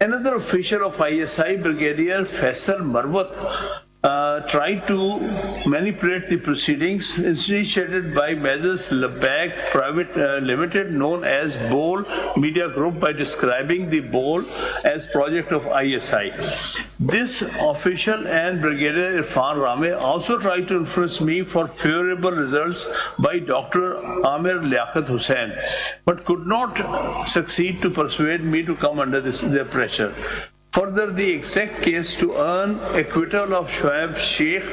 Another official of ISI, Brigadier Faisal Marwat, tried to manipulate the proceedings initiated by Measures Labak Private Limited, known as Bol Media Group, by describing the Bol as project of ISI. This official and Brigadier Irfan Rame also tried to influence me for favorable results by Dr. Amir Liaquat Hussain, but could not succeed to persuade me to come under their pressure. Further, the exact case to earn acquittal of Shoaib Sheikh,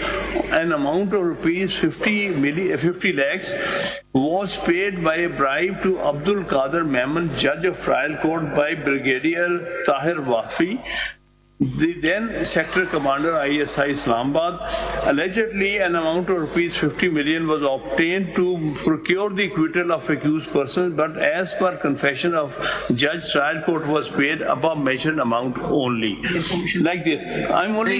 an amount of rupees 50 lakhs, was paid by a bribe to Abdul Qadir Memon, judge of trial court, by Brigadier Tahir Wafi, the then sector commander ISI Islamabad. Allegedly, an amount of rupees 50 million was obtained to procure the acquittal of accused persons, but as per confession of judge, trial court was paid above mentioned amount only. Like this, I'm only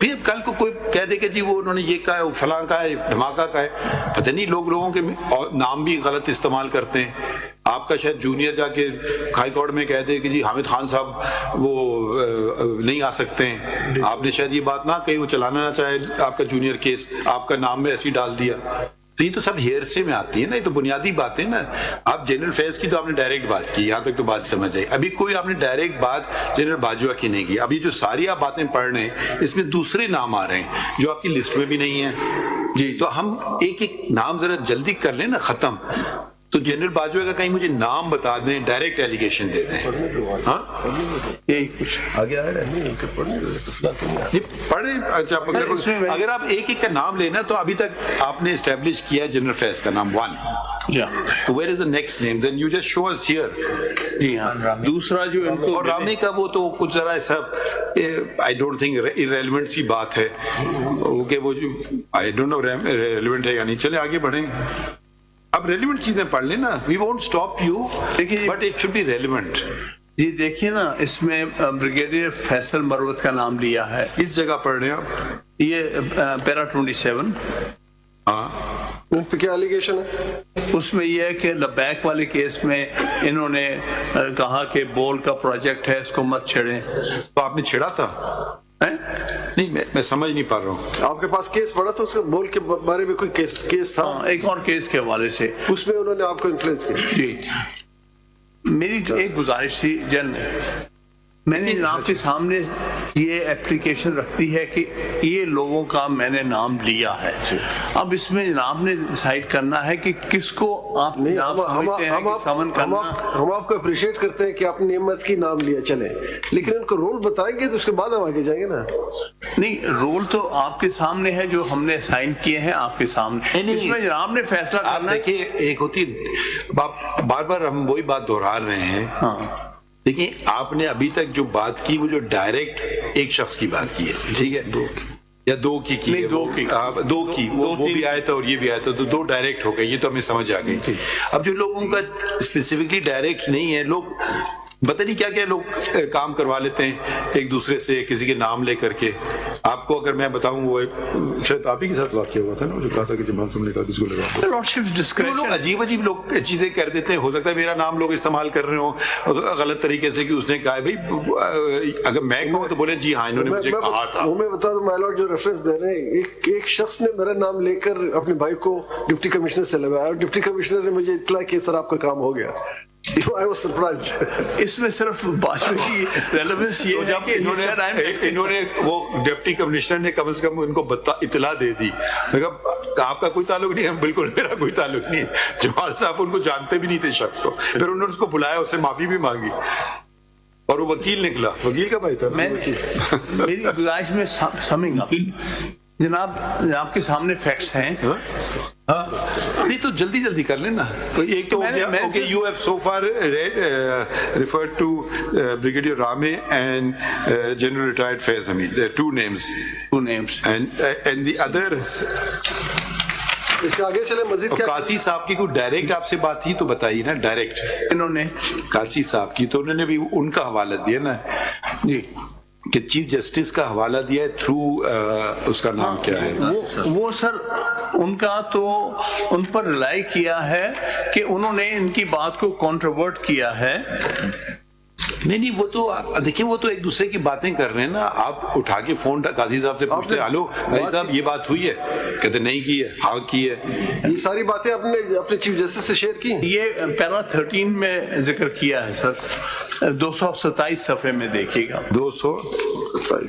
پھر کل کو کوئی کہہ دے کہ جی وہ انہوں نے یہ کہا ہے، وہ فلاں کا ہے، دھماکہ کا ہے، پتہ نہیں لوگوں کے نام بھی غلط استعمال کرتے ہیں. آپ کا شاید جونیئر جا کے ہائی کورٹ میں کہہ دے کہ جی حامد خان صاحب وہ نہیں آ سکتے ہیں، آپ نے شاید یہ بات نہ کہی، وہ چلانا نہ چاہے آپ کا جونیئر کیس، آپ کا نام میں ایسے ہی ڈال دیا. تو یہ تو سب ہیئرسے میں آتی ہے نا، یہ تو بنیادی باتیں نا. آپ جنرل فیض کی تو آپ نے ڈائریکٹ بات کی، یہاں تک تو بات سمجھ آئی. ابھی کوئی آپ نے ڈائریکٹ بات جنرل باجوہ کی نہیں کی. ابھی جو ساری آپ باتیں پڑھ رہے ہیں اس میں دوسرے نام آ رہے ہیں جو آپ کی لسٹ میں بھی نہیں ہیں. جی تو ہم ایک ایک نام ذرا جلدی کر لیں نا ختم. تو جنرل باجوہ کا کہیں مجھے نام بتا دیں، ڈائریکٹ ایلیگیشن دے دیں. ہاں یہی کچھ آگے آ رہا ہے پڑھیں. اگر آپ ایک ایک کا نام لینا تو ابھی تک آپ نے اسٹیبلش کیا ہے جنرل فیض کا نام 1. تو where is the next name? Then you just show us here. جی ہاں. دوسرا جو اور رامے کا وہ تو کچھ ذرا ایسا I don't think irrelevant سی بات ہے کہ وہ جو I don't know relevant ہے یا نہیں. چلے آگے بڑھیں. اب ریلیونٹ چیزیں پڑھ لیں نا. We won't stop you but it should be relevant. جی دیکھیے نا، اس میں بریگیڈیئر فیصل مروت کا نام لیا ہے. اس جگہ پڑھ رہے ہیں آپ، یہ پیرا 27. ہاں پہ کیا ایلیگیشن ہے؟ اس میں یہ ہے کہ لبیک والے کیس میں انہوں نے کہا کہ بول کا پروجیکٹ ہے، اس کو مت چھیڑیں. تو آپ نے چھیڑا تھا؟ نہیں میں سمجھ نہیں پا رہا ہوں. آپ کے پاس کیس پڑا تھا اس کے بول کے بارے میں؟ کوئی کیس تھا ایک اور کیس کے حوالے سے، اس میں انہوں نے آپ کو انفلوئنس کیا؟ جی. میری ایک گزارش تھی جن، میں نے جناب کے سامنے یہ اپلیکیشن رکھتی ہے کہ یہ لوگوں کا میں نے نام لیا ہے. اب اس میں جناب نے ڈیسائیڈ کرنا ہے کہ کس کو آپ سمجھتے ہیں کہ سمن کرنا. ہم آپ کو اپریشیٹ کرتے ہیں کہ آپ نے نعمت کی نام لیا، چلیں، لیکن ان کو رول بتائیں گے تو اس کے بعد ہم آگے جائیں گے نا. نہیں، رول تو آپ کے سامنے ہے جو ہم نے سائن کیے ہیں آپ کے سامنے. اس میں جناب نے فیصلہ کرنا ہے. دیکھیے ایک ہوتی بار بار ہم وہی بات دہرا رہے ہیں. ہاں دیکھیں آپ نے ابھی تک جو بات کی وہ جو ڈائریکٹ ایک شخص کی بات کی ہے، ٹھیک ہے، یا دو کی وہ بھی آیا تھا اور یہ بھی آیا تھا، تو 2 ڈائریکٹ ہو گئے. یہ تو ہمیں سمجھ آ گئی. اب جو لوگوں کا اسپیسیفکلی ڈائریکٹ نہیں ہے، لوگ پتہ نہیں کیا کیا لوگ کام کروا لیتے ہیں ایک دوسرے سے کسی کے نام لے کر کے. آپ کو اگر میں بتاؤں، وہ شاید آپ ہی کے ساتھ واقعہ ہوا تھا نا، جو کہا تھا کہ جمال صاحب نے کہا کس کو لگا. لوگ عجیب لوگ چیزیں کر دیتے ہیں. ہو سکتا ہے میرا نام لوگ استعمال کر رہے ہوں غلط طریقے سے کہ اس نے کہا بھائی اگر میں کہوں تو بولے جی ہاں انہوں نے مجھے کہا تھا. وہ میں بتا دوں مائی لارڈ، جو ریفرنس دے رہے ہیں، ایک شخص نے میرا نام لے کر اپنے بھائی کو ڈپٹی کمشنر سے لگایا اور ڈپٹی کمشنر نے مجھے اطلاع کی سر آپ کا کام ہو گیا. اس میں صرف باجوہ کی ریلیونس یہ ہے کہ انہوں نے وہ ڈپٹی کمشنر نے کم از کم ان کو اطلاع دے دی. آپ کا کوئی تعلق نہیں ہے، بالکل میرا کوئی تعلق نہیں ہے. جمال صاحب ان کو جانتے بھی نہیں تھے شخص کو. پھر انہوں نے اس کو بلایا، اس سے معافی بھی مانگی اور وہ وکیل نکلا. وکیل کا بھائی تھا. میری گزارش میں سمنگ اپ جناب کے سامنے فیکٹس ہیں. نہیں تو جلدی کر لینا. تو ایک تو okay you have so far referred to brigadier Ramay and general retired Faiz Hameed. there are two names and the other. اس کے آگے چلے مزید. قاضی صاحب کی کوئی ڈائریکٹ آپ سے بات تھی تو بتائیے نا. ڈائریکٹ انہوں نے قاضی صاحب کی تو انہوں نے بھی ان کا حوالہ دیا نا جی کہ چیف جسٹس کا حوالہ دیا ہے تھرو اس کا نام کیا ہے وہ سر ان کا تو ان پر ریلائی کیا ہے کہ انہوں نے ان کی بات کو کانٹروورٹ کیا ہے. نہیں وہ تو دیکھیں وہ تو ایک دوسرے کی باتیں کر رہے ہیں نا. آپ اٹھا کے فون قاضی صاحب سے پوچھتے ہلو بھائی صاحب یہ بات ہوئی ہے، کہتے نہیں کی ہے. ہاں کی ہے. یہ ساری باتیں آپ نے اپنے چیف جسٹس سے شیئر کی. یہ پیرا 13 میں ذکر کیا ہے سر. 227 صفحے میں دیکھیے گا. 227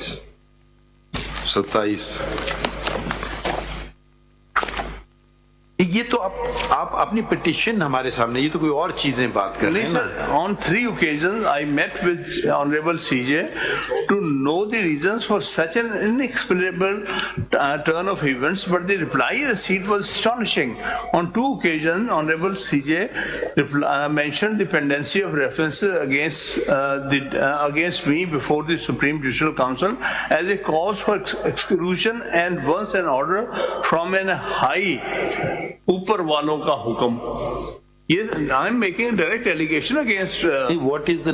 یہ تو آپ اپنی پٹیشن ہمارے سامنے، یہ تو کوئی اور چیزیں بات کر رہے ہیں نا. On 3 occasions I met with Honorable CJ to know the reasons for such an inexplicable turn of events, but the reply received was astonishing. On 2 occasions Honorable CJ mentioned the pendency of references against me before the Supreme Judicial Council as a cause for exclusion, and once an order from an high اوپر والوں کا حکم Yes, I'm making a direct allegation against. What is the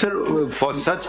sir, for such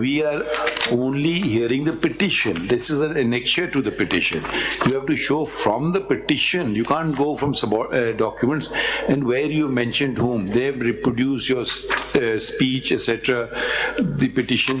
We are only hearing the petition. This is an annexure to the petition. You have to show from the petition. You can't go from documents and where you mentioned whom. They have reproduced your speech, etc. The petition.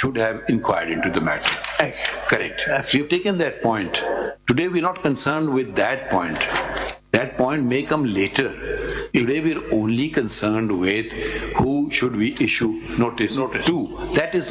should have inquired into the matter. Correct. We have taken that point. Today we are not concerned with that point. That point may come later. Today we are only concerned with who should we issue notice to. That is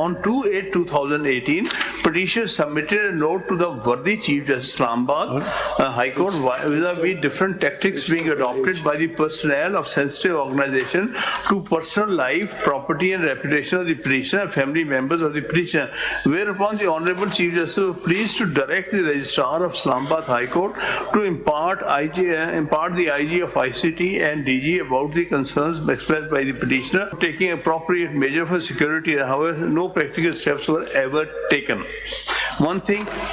on 2/8/2018 petitioner submitted a note to the worthy Chief Justice Islamabad High Court vis-a-vis different tactics being adopted by the personnel of sensitive organization to personal life, property and reputation of the petitioner and family members of the petitioner, whereupon the Honorable Chief Justice was pleased to direct the Registrar of Islamabad High Court to impart the IG of ICT and DG about the concerns expressed by the petitioner, taking appropriate measure for security. However, no practical steps were ever taken. One thing.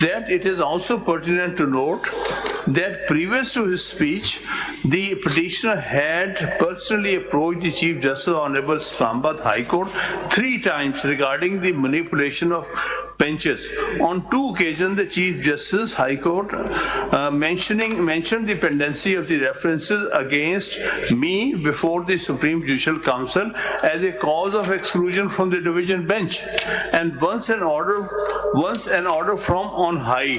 That it is also pertinent to note that previous to his speech, the petitioner had personally approached the Chief Justice Honorable Islamabad High Court 3 times regarding the manipulation of benches. On 2 occasions, the Chief Justice High Court mentioned the pendency of the references against me before the Supreme Judicial Council as a cause of exclusion from the division bench. And once an order from on high,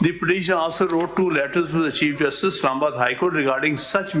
The petitioner also wrote 2 letters to the Chief Justice Islamabad High Court regarding such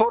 4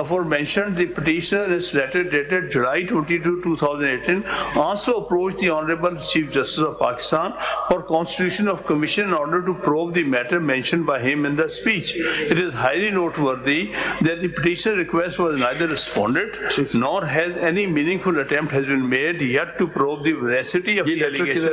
aforementioned, the petitioner in his letter dated July 22, 2018 also approached the Honorable Chief Justice of Pakistan for constitution of commission in order to probe the matter mentioned by him in the speech. It is highly noteworthy that the petitioner's request was neither responded nor has any meaningful attempt has been made yet to probe the veracity of the allegation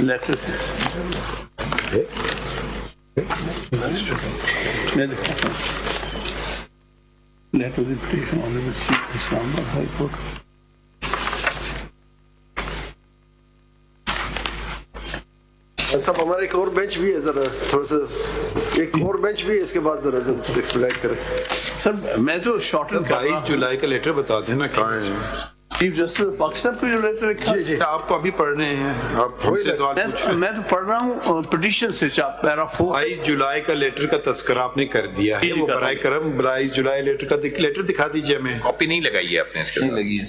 letter. Letter of the petition on the Chief Islamabad High Court. صاحب ہمارا ایک اور bench بھی ہے, ذرا تھوڑا سا ایک اور بینچ بھی ہے, اس کے بعد ذرا ایکسپلائٹ کریں. سر میں تو شارٹن 22 جولائی کا لیٹر بتا دیں نا کہاں ہے. چیف جسٹس پاکستان کو جو لیٹر لکھا, جی آپ کو ابھی پڑھ رہے ہیں, آپ ہم سے سوال پوچھ رہے ہیں. میں تو پڑھ رہا ہوں پٹیشن سے پیرا 4. 22 جولائی کا لیٹر کا تذکرہ آپ نے کر دیا ہے, وہ برائے کرم 22 جولائی لیٹر کا لیٹر دکھا دیجیے ہمیں. کاپی نہیں لگائی ہے آپ نے اس کے لگی ہے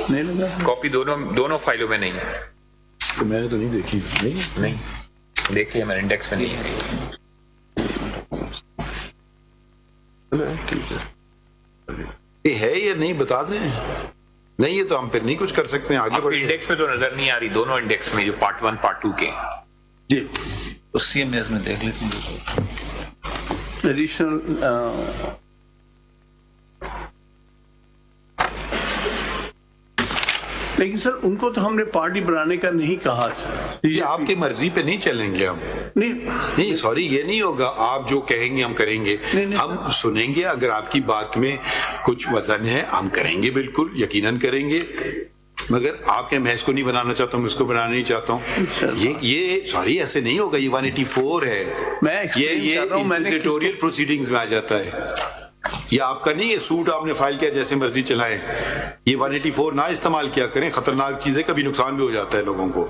نہیں لگا کاپی دونوں فائلوں میں نہیں ہے. میں نے تو نہیں دیکھی. نہیں دیکھ لیا میں نے, انڈیکس میں نہیں ہے. یہ ہے یا نہیں بتا دیں. نہیں یہ تو ہم پھر نہیں کچھ کر سکتے ہیں, آگے بڑھیں. انڈیکس میں تو نظر نہیں آ رہی, دونوں انڈیکس میں جو پارٹ 1 پارٹ 2 کے. جی اس سی ایم ایس میں دیکھ لیتے ہیں. ایڈیشنل لیکن سر ان کو تو ہم نے پارٹی بنانے کا نہیں کہا سر. یہ آپ کی مرضی پہ نہیں چلیں گے ہم. نہیں سوری, یہ نہیں ہوگا. آپ جو کہیں گے ہم کریں گے, ہم سنیں گے. اگر آپ کی بات میں کچھ وزن ہے ہم کریں گے, بالکل یقیناً کریں گے. مگر آپ کے میں اس کو نہیں بنانا چاہتا ہوں, میں اس کو بنانا نہیں چاہتا ہوں. یہ سوری ایسے نہیں ہوگا. یہ 184 ہے, یہ انکوزیٹوریل پروسیڈنگز میں آ جاتا ہے. یہ آپ کا نہیں, یہ سوٹ آپ نے فائل کیا جیسے مرضی چلائیں. یہ 184 نہ استعمال کیا کریں, خطرناک چیزیں, کبھی نقصان بھی ہو جاتا ہے لوگوں کو.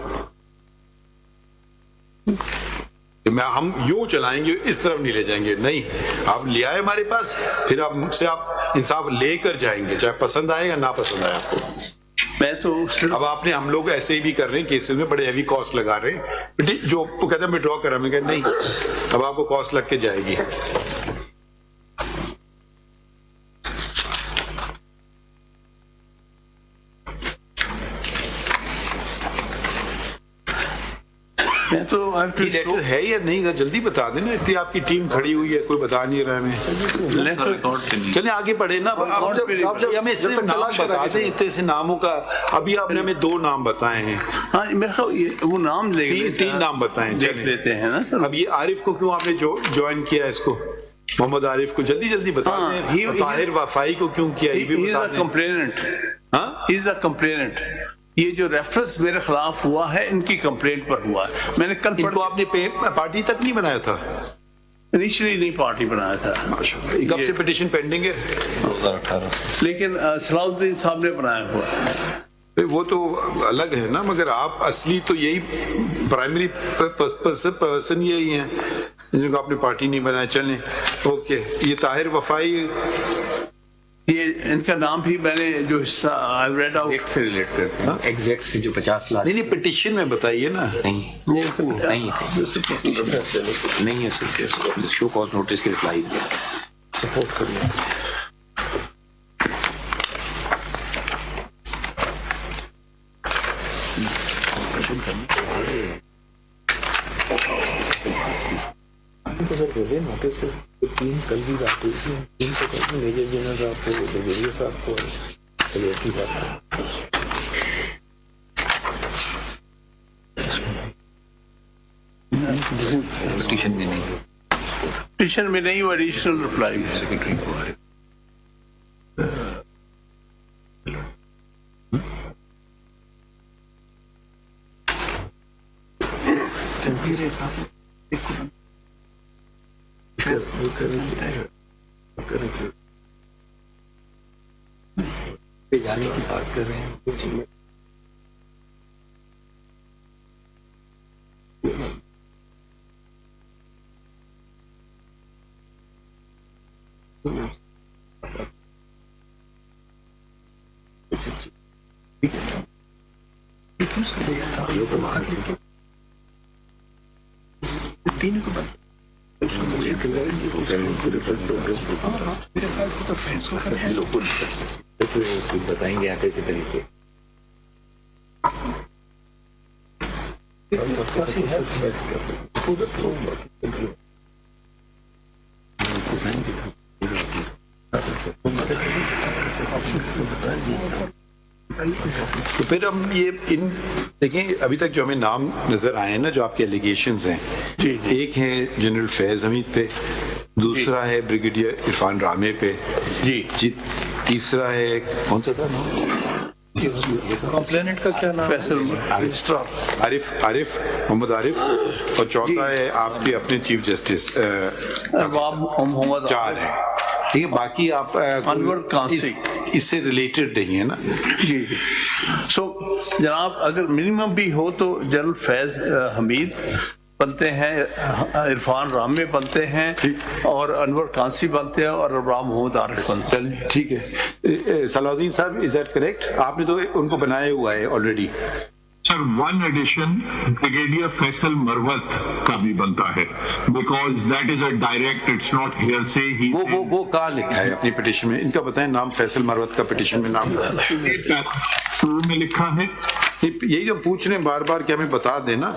ہم یوں چلائیں گے, اس طرف نہیں لے جائیں گے. نہیں, آپ لے آئے ہمارے پاس, پھر آپ مجھ سے آپ انصاف لے کر جائیں گے, چاہے پسند آئے یا نہ پسند آئے آپ کو. میں تو اب آپ نے, ہم لوگ ایسے ہی بھی کر رہے ہیں کیسز میں, بڑے ہیوی کاسٹ لگا رہے ہیں. جو کہتے ہیں میں ڈرا کرا, میں کہا نہیں, اب آپ کو کاسٹ لگ کے جائے گی. لیٹر ہے یا نہیں جلدی بتا دیں نا. اتنی آپ کی ٹیم کھڑی ہوئی ہے, کوئی بتا نہیں رہا ہمیں. چلیں آگے بڑھے نا. ہمیں صرف نام بتا دیں اتنے سے ناموں کا. ابھی آپ نے ہمیں 2 نام بتائے ہیں. ہاں وہ نام لے 3 نام بتائیں لیتے ہیں نا. اب یہ عارف کو کیوں آپ نے جوائن کیا اس کو, محمد عارف کو جلدی بتا دیں. طاہر وفائی کو کیوں کیا, یہ بھی بتا دیں. کمپلیننٹ. یہ جو ریفرنس میرے خلاف ہوا ہے ان کی کمپلینٹ پر ہوا ہے. میں نے کل ان کو آپ نے پارٹی تک نہیں بنایا تھا, انیشلی نہیں پارٹی بنایا تھا. کب سے پٹیشن پینڈنگ ہے؟ 2018 سے. لیکن صلاح الدین صاحب نے بنایا ہوا ہے. وہ تو الگ ہے نا, مگر آپ اصلی تو یہی پرائمری پرسن یہی ہیں جن کو آپ نے پارٹی نہیں بنایا. چلیں اوکے. یہ طاہر وفائی, یہ ان کا نام بھی میں نے جو حصہ ایکٹ سے ریلیٹ کرتے ہیں, ایگزیکٹ سے جو 50 لاکھ. نہیں پٹیشن میں بتائیے نا. نہیں ہے صرف شو کاز نوٹس کی رپلائی کیا سپورٹ کرنا. کل بھی بات ہوئی تھی, میجر جنرل صاحب کو, برگیڈیئر صاحب کو, سلیکٹری صاحب پٹیشن میں نہیں, وہ ایڈیشنل رپلائی سیکرٹری کو. جانے کی بات کر رہے ہیں. تینوں کو بتائیں گے آگے کے طریقے. تو پھر ہم یہ دیکھیں, ابھی تک جو ہمیں نام نظر آئے ہیں نا, جو آپ کے ایلیگیشنز ہیں, ایک ہے جنرل فیض حمید پہ, دوسرا ہے بریگیڈیئر عرفان رامے پہ, جی تیسرا ہے کون سا تھا کمپلیننٹ کا کیا نام؟ فیصل عارف محمد عارف، اور چوتھا ہے آپ کے اپنے چیف جسٹس محمد 4 ہے. ٹھیک ہے، باقی آپ انور قاسی اس سے ریلیٹڈ نہیں ہے نا. جی. سو جناب اگر منیمم بھی ہو تو جنرل فیض حمید بنتے ہیں، عرفان رامے بنتے ہیں، اور انور قاسی بنتے ہیں، اور ابراہیم محمد عارف بنتے ہیں. ٹھیک ہے. صلاح الدین صاحب، از دیٹ کریکٹ؟ آپ نے تو ان کو بنایا ہوا ہے already. Sir one addition brigadier Faisal Marwat کا بھی بنتا ہے، because that is a direct, it's not hearsay. وہ کہاں لکھا ہے اپنی پٹیشن میں؟ ان کا بتائیں نام. فیصل مروت کا پٹیشن میں نام میں لکھا ہے. یہی جو پوچھ رہے ہیں بار بار کہ ہمیں بتا دینا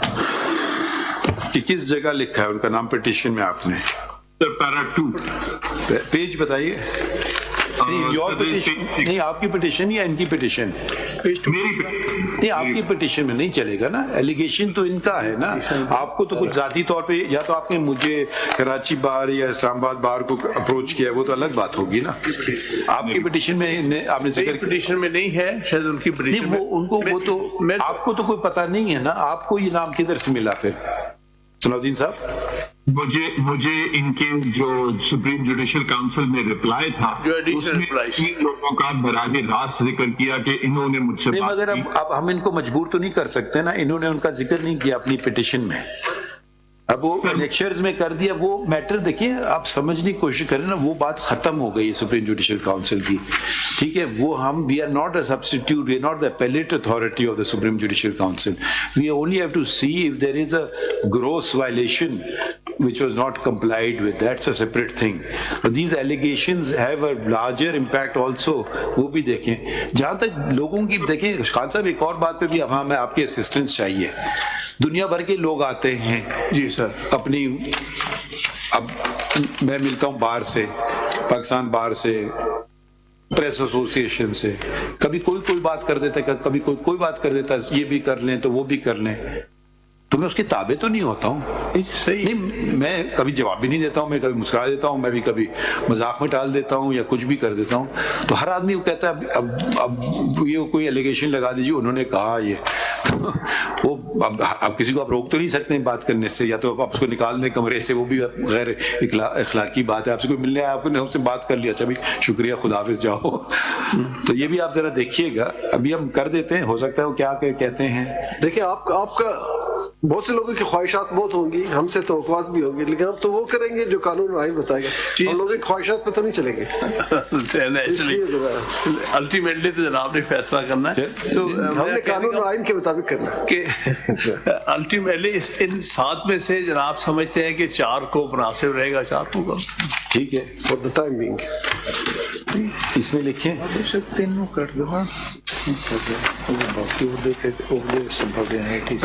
کہ کس جگہ لکھا ہے ان کا نام پٹیشن میں آپ نے. سر پیرا 2 پیج بتائیے. نہیں آپ کی پٹیشن یا ان کی پٹیشن؟ نہیں، آپ کی پٹیشن میں نہیں چلے گا نا. ایلیگیشن تو ان کا ہے نا. آپ کو تو کچھ ذاتی طور پہ، یا تو آپ نے مجھے کراچی بار یا اسلام آباد بار کو اپروچ کیا، وہ تو الگ بات ہوگی نا. آپ کی پٹیشن میں آپ نے ذکر، پٹیشن میں نہیں ہے شاید ان کی پٹیشن میں. ان کو وہ تو آپ کو تو کوئی پتہ نہیں ہے نا. آپ کو یہ نام کدھر سے ملا پھر صلاح الدین صاحب؟ مجھے ان کے جو سپریم جوڈیشل کاؤنسل میں رپلائی تھا، اس میں ان لوگوں کا براہ راست ذکر کیا کہ انہوں نے مجھ سے بات کی. اب ہم ان کو مجبور تو نہیں کر سکتے نا. انہوں نے ان کا ذکر نہیں کیا اپنی پٹیشن میں. اب وہ لیکچرز میں کر دیا. وہ میٹر دیکھیں، آپ سمجھنے کی کوشش کریں نا. وہ بات ختم ہو گئی سپریم جوڈیشل کاؤنسل کی. ٹھیک ہے، وہ ہم we are not a substitute, we are not the appellate authority of the supreme judicial council. We only have to see if there is a gross violation which was not complied with. That's a separate thing. But these allegations have a larger impact also. وہ بھی دیکھیں. جہاں تک لوگوں کی دیکھیں خان صاحب، ایک اور بات پہ بھی ہمیں آپ کے اسسٹنس چاہیے. دنیا بھر کے لوگ آتے ہیں. جی سر. اپنی، اب میں ملتا ہوں بار سے، پاکستان بار سے، پریس ایسوسیشن سے. کبھی کوئی بات کر دیتا ہے، کبھی کوئی بات کر دیتا ہے، یہ بھی کر لیں تو وہ بھی کر لیں. تو میں اس کے تابع تو نہیں ہوتا ہوں. نہیں، میں کبھی جواب بھی نہیں دیتا ہوں. میں کبھی مسکرا دیتا ہوں، میں بھی کبھی مذاق میں ٹال دیتا ہوں یا کچھ بھی کر دیتا ہوں. تو ہر آدمی وہ کہتا ہے اب یہ کوئی ایلیگیشن لگا دیجیے، انہوں نے کہا یہ. وہ اب کسی کو آپ روک تو نہیں سکتے بات کرنے سے، یا تو آپ اس کو نکال دیں کمرے سے، وہ بھی غیر اخلاقی بات ہے. آپ سے کوئی ملنے آیا، آپ نے ہم سے بات کر لیا، اچھا بھی شکریہ، خدا حافظ، جاؤ. تو یہ بھی آپ ذرا دیکھیے گا. ابھی ہم کر دیتے ہیں، ہو سکتا ہے وہ کیا کہتے ہیں. دیکھیں آپ کا بہت سے لوگوں کی خواہشات بہت ہوں گی، ہم سے توقعات بھی ہوں گی، لیکن اب تو وہ کریں گے جو قانون آئین بتائے گا. ہم لوگوں کی خواہشات پہ تو نہیں چلیں گے. الٹیمیٹلی تو جناب نے فیصلہ کرنا ہے، تو ہم نے قانون آئین کے مطابق کرنا ہے کہ الٹیمیٹلی ان 7 میں سے جناب سمجھتے ہیں کہ 4 کو مناسب رہے گا، 4 کو. ٹھیک ہے، فار دا ٹائم بینگ اس میں لکھیں. تینوں کر دو. ہاں باقی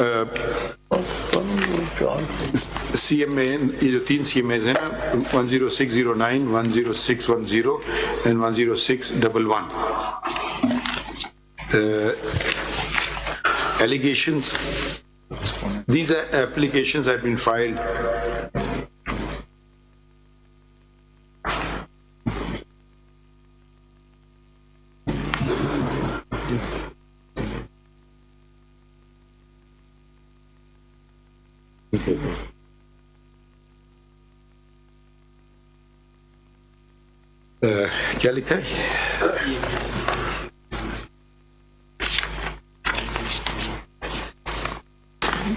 سی ایم اے، یہ جو 3 سی ایم ایز ہیں نا، 10609 10610 and 10611. Allegations, these applications have been filed کیا لکھا ہے؟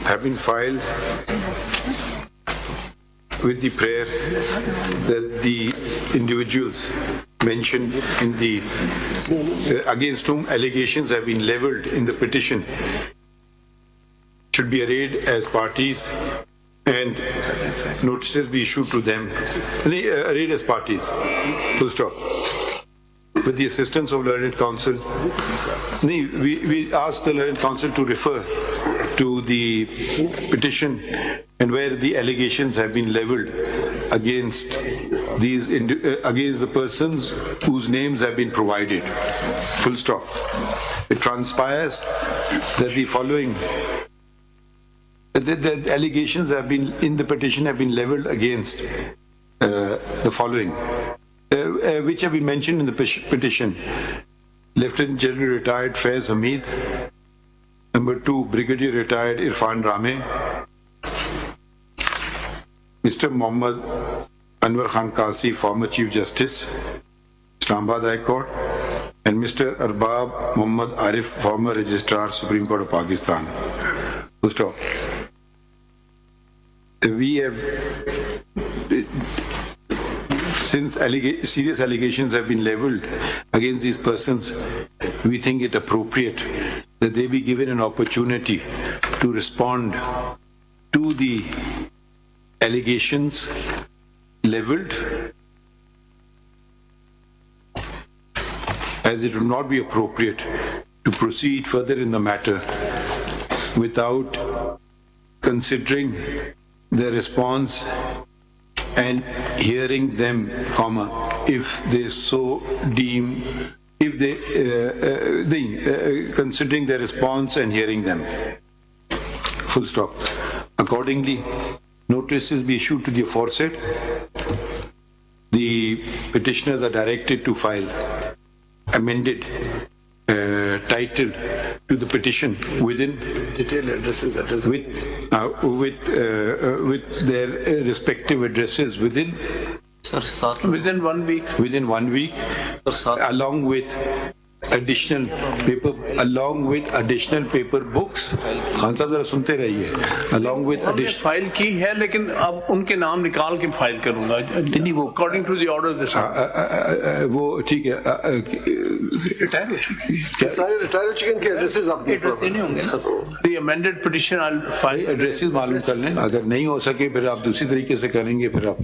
have been filed with the prayer that the individuals mentioned in the against whom allegations have been leveled in the petition should be arraigned as parties and notices be issued to them. Arraigned as parties. Full stop. With the assistance of learned counsel. We asked the learned counsel to refer to the petition and where the allegations have been leveled against these against the persons whose names have been provided. Full stop. It transpires that the following the allegations have been in the petition have been leveled against the following which have been mentioned in the petition. Lieutenant General Retired Faiz Hamid. Number 2, Brigadier Retired Irfan Rame. Mr. Mohammad Anwar Khan Kasi, former Chief Justice, Islamabad High Court. And Mr. Arbab Muhammad Arif, former Registrar, Supreme Court of Pakistan. Full stop. We have, since serious allegations have been leveled against these persons, we think it appropriate that they be given an opportunity to respond to the allegations leveled, as it would not be appropriate to proceed further in the matter without considering their response and hearing them, if they so deem, if they considering their response and hearing them. Full stop. Accordingly, notices be issued to the aforesaid. The petitioners are directed to file amended title to the petition within detailed addresses with their respective addresses within 1 week. Within 1 week, along with additional paper books. Khan صاحب ذرا سنتے رہیے. Along with additional file کی ہے لیکن اب ان کے نام نکال کے فائل کروں گا. نہیں وہ according to the order of the وہ ٹھیک ہے. ریٹائر ہو چکے سارے ریٹائر ہو چکے. ان کے ایڈریسز آپ نہیں ہوں گے. The amended petition I'll file. Addresses معلوم کر لیں. اگر نہیں ہو سکے پھر آپ دوسری طریقے سے کریں گے. پھر آپ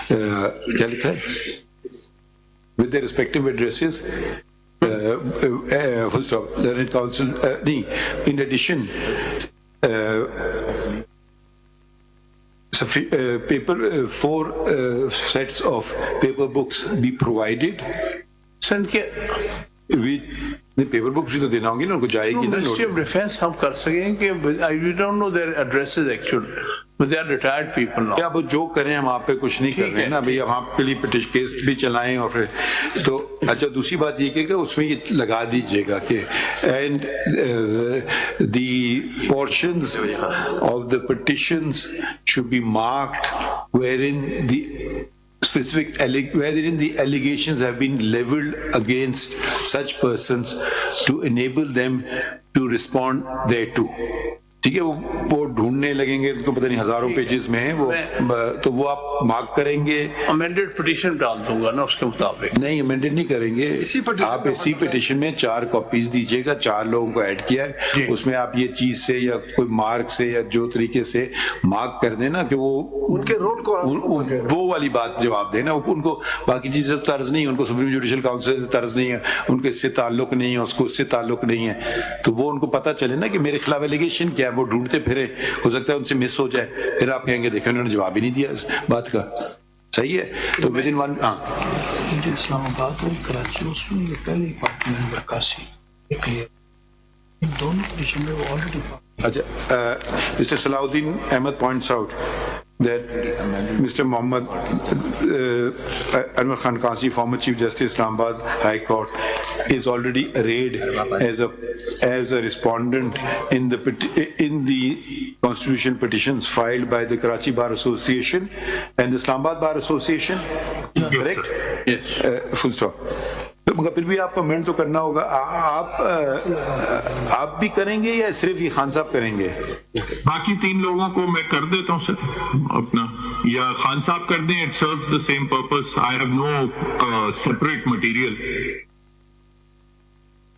کیا لکھا ہے with their respective addresses. Full stop. Learned Council. In addition, four sets of paper books be provided. Send کے پیپر بکس بھی تو دینا ہوں گی نا ان کو. جائے گی نا. Ministry of Defense ہم کر سکیں کہ we don't know their addresses actually, but they are retired people now. اب جو کریں ہم آپ پہ کچھ نہیں کر رہے ہیں نا بھئی. اب آپ کے لیے پٹیشن کیس بھی چلائیں اور پھر تو اچھا. دوسری بات یہ کہ اس میں یہ لگا دیجئے گا کہ and the portions of the petitions should be marked wherein the allegations have been leveled against such persons to enable them to respond thereto. ٹھیک ہے. وہ ڈھونڈنے لگیں گے تو پتہ نہیں ہزاروں پیجز میں ہیں وہ, تو وہ آپ مارک کریں گے. امینڈڈ پٹیشن ڈال دوں گا نا اس کے مطابق. نہیں امینڈڈ نہیں کریں گے. آپ اسی پٹیشن میں 4 کاپیز دیجیے گا. 4 لوگوں کو ایڈ کیا ہے اس میں. آپ یہ چیز سے یا کوئی مارک سے یا جو طریقے سے مارک کر دینا کہ وہ ان کے رول کو وہ والی بات جواب دینا. ان کو باقی چیزیں طرز نہیں ہے. ان کو سپریم جوڈیشل کاؤنسل سے طرز نہیں ہے. ان کو اس سے تعلق نہیں ہے. اس کو اس سے تعلق نہیں ہے. تو وہ ان کو پتہ چلے نا کہ میرے خلاف ایلیگیشن کیا ہے. وہ ڈھونڈتے پھرے. ہو سکتا ہے ان سے مس ہو جائے. پھر آپ کہیں گے دیکھیں انہوں نے جواب ہی نہیں دیا اس بات کا. صحیح ہے. تو ود ان 1 اسلام آباد اور کراچی اس میں پہلے پارٹی ممبر کاسی ان دونوں پوزیشن میں وہ آلریڈی. اچھا. مسٹر صلاح الدین Ahmad points out that Mr. Mohammad Anwar Khan Kasi, former Chief Justice, Islamabad High Court, is already arrayed as a respondent in the constitutional petitions filed by the Karachi Bar Association and the Islamabad Bar Association. Correct? Yes. Full stop. مگر پھر بھی آپ کو amend تو کرنا ہوگا. آپ بھی کریں گے یا صرف یہ خان صاحب کریں گے؟ باقی 3 لوگوں کو میں کر دیتا ہوں سر اپنا, یا خان صاحب کر دیں. It serves the same purpose. I have no separate material.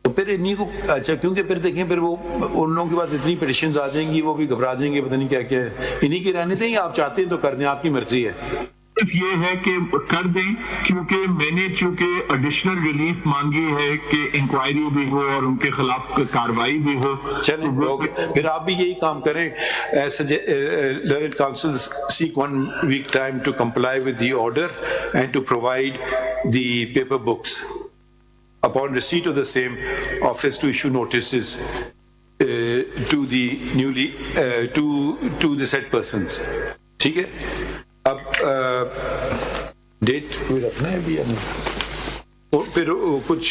تو پھر انہیں کو اچھا کیونکہ پھر دیکھیں پھر وہ ان لوگوں کے پاس اتنی پٹیشنز آ جائیں گی وہ بھی گھبرا جائیں گے. پتہ نہیں کیا کیا ہے. انہیں کی رہنے دیں. آپ چاہتے ہیں تو کر دیں. آپ کی مرضی ہے. یہ ہے کہ کر دیں کیونکہ میں نے چونکہ ایڈیشنل ریلیف مانگی ہے کہ انکوائری بھی ہو اور ان کے خلاف کاروائی بھی ہو. چلیں پھر آپ بھی یہی کام کریں. Learned Council seek 1 week time to comply with the order and to provide the paper books. Upon receipt of the same, office to issue notices to the newly to the said persons. ٹھیک ہے. اب date کوئی رکھنا ہے بھی یا نہیں. پھر کچھ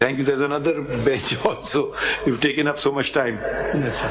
Thank you. There's another bench also. You've taken up so much time. Yes, sir.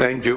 thank you.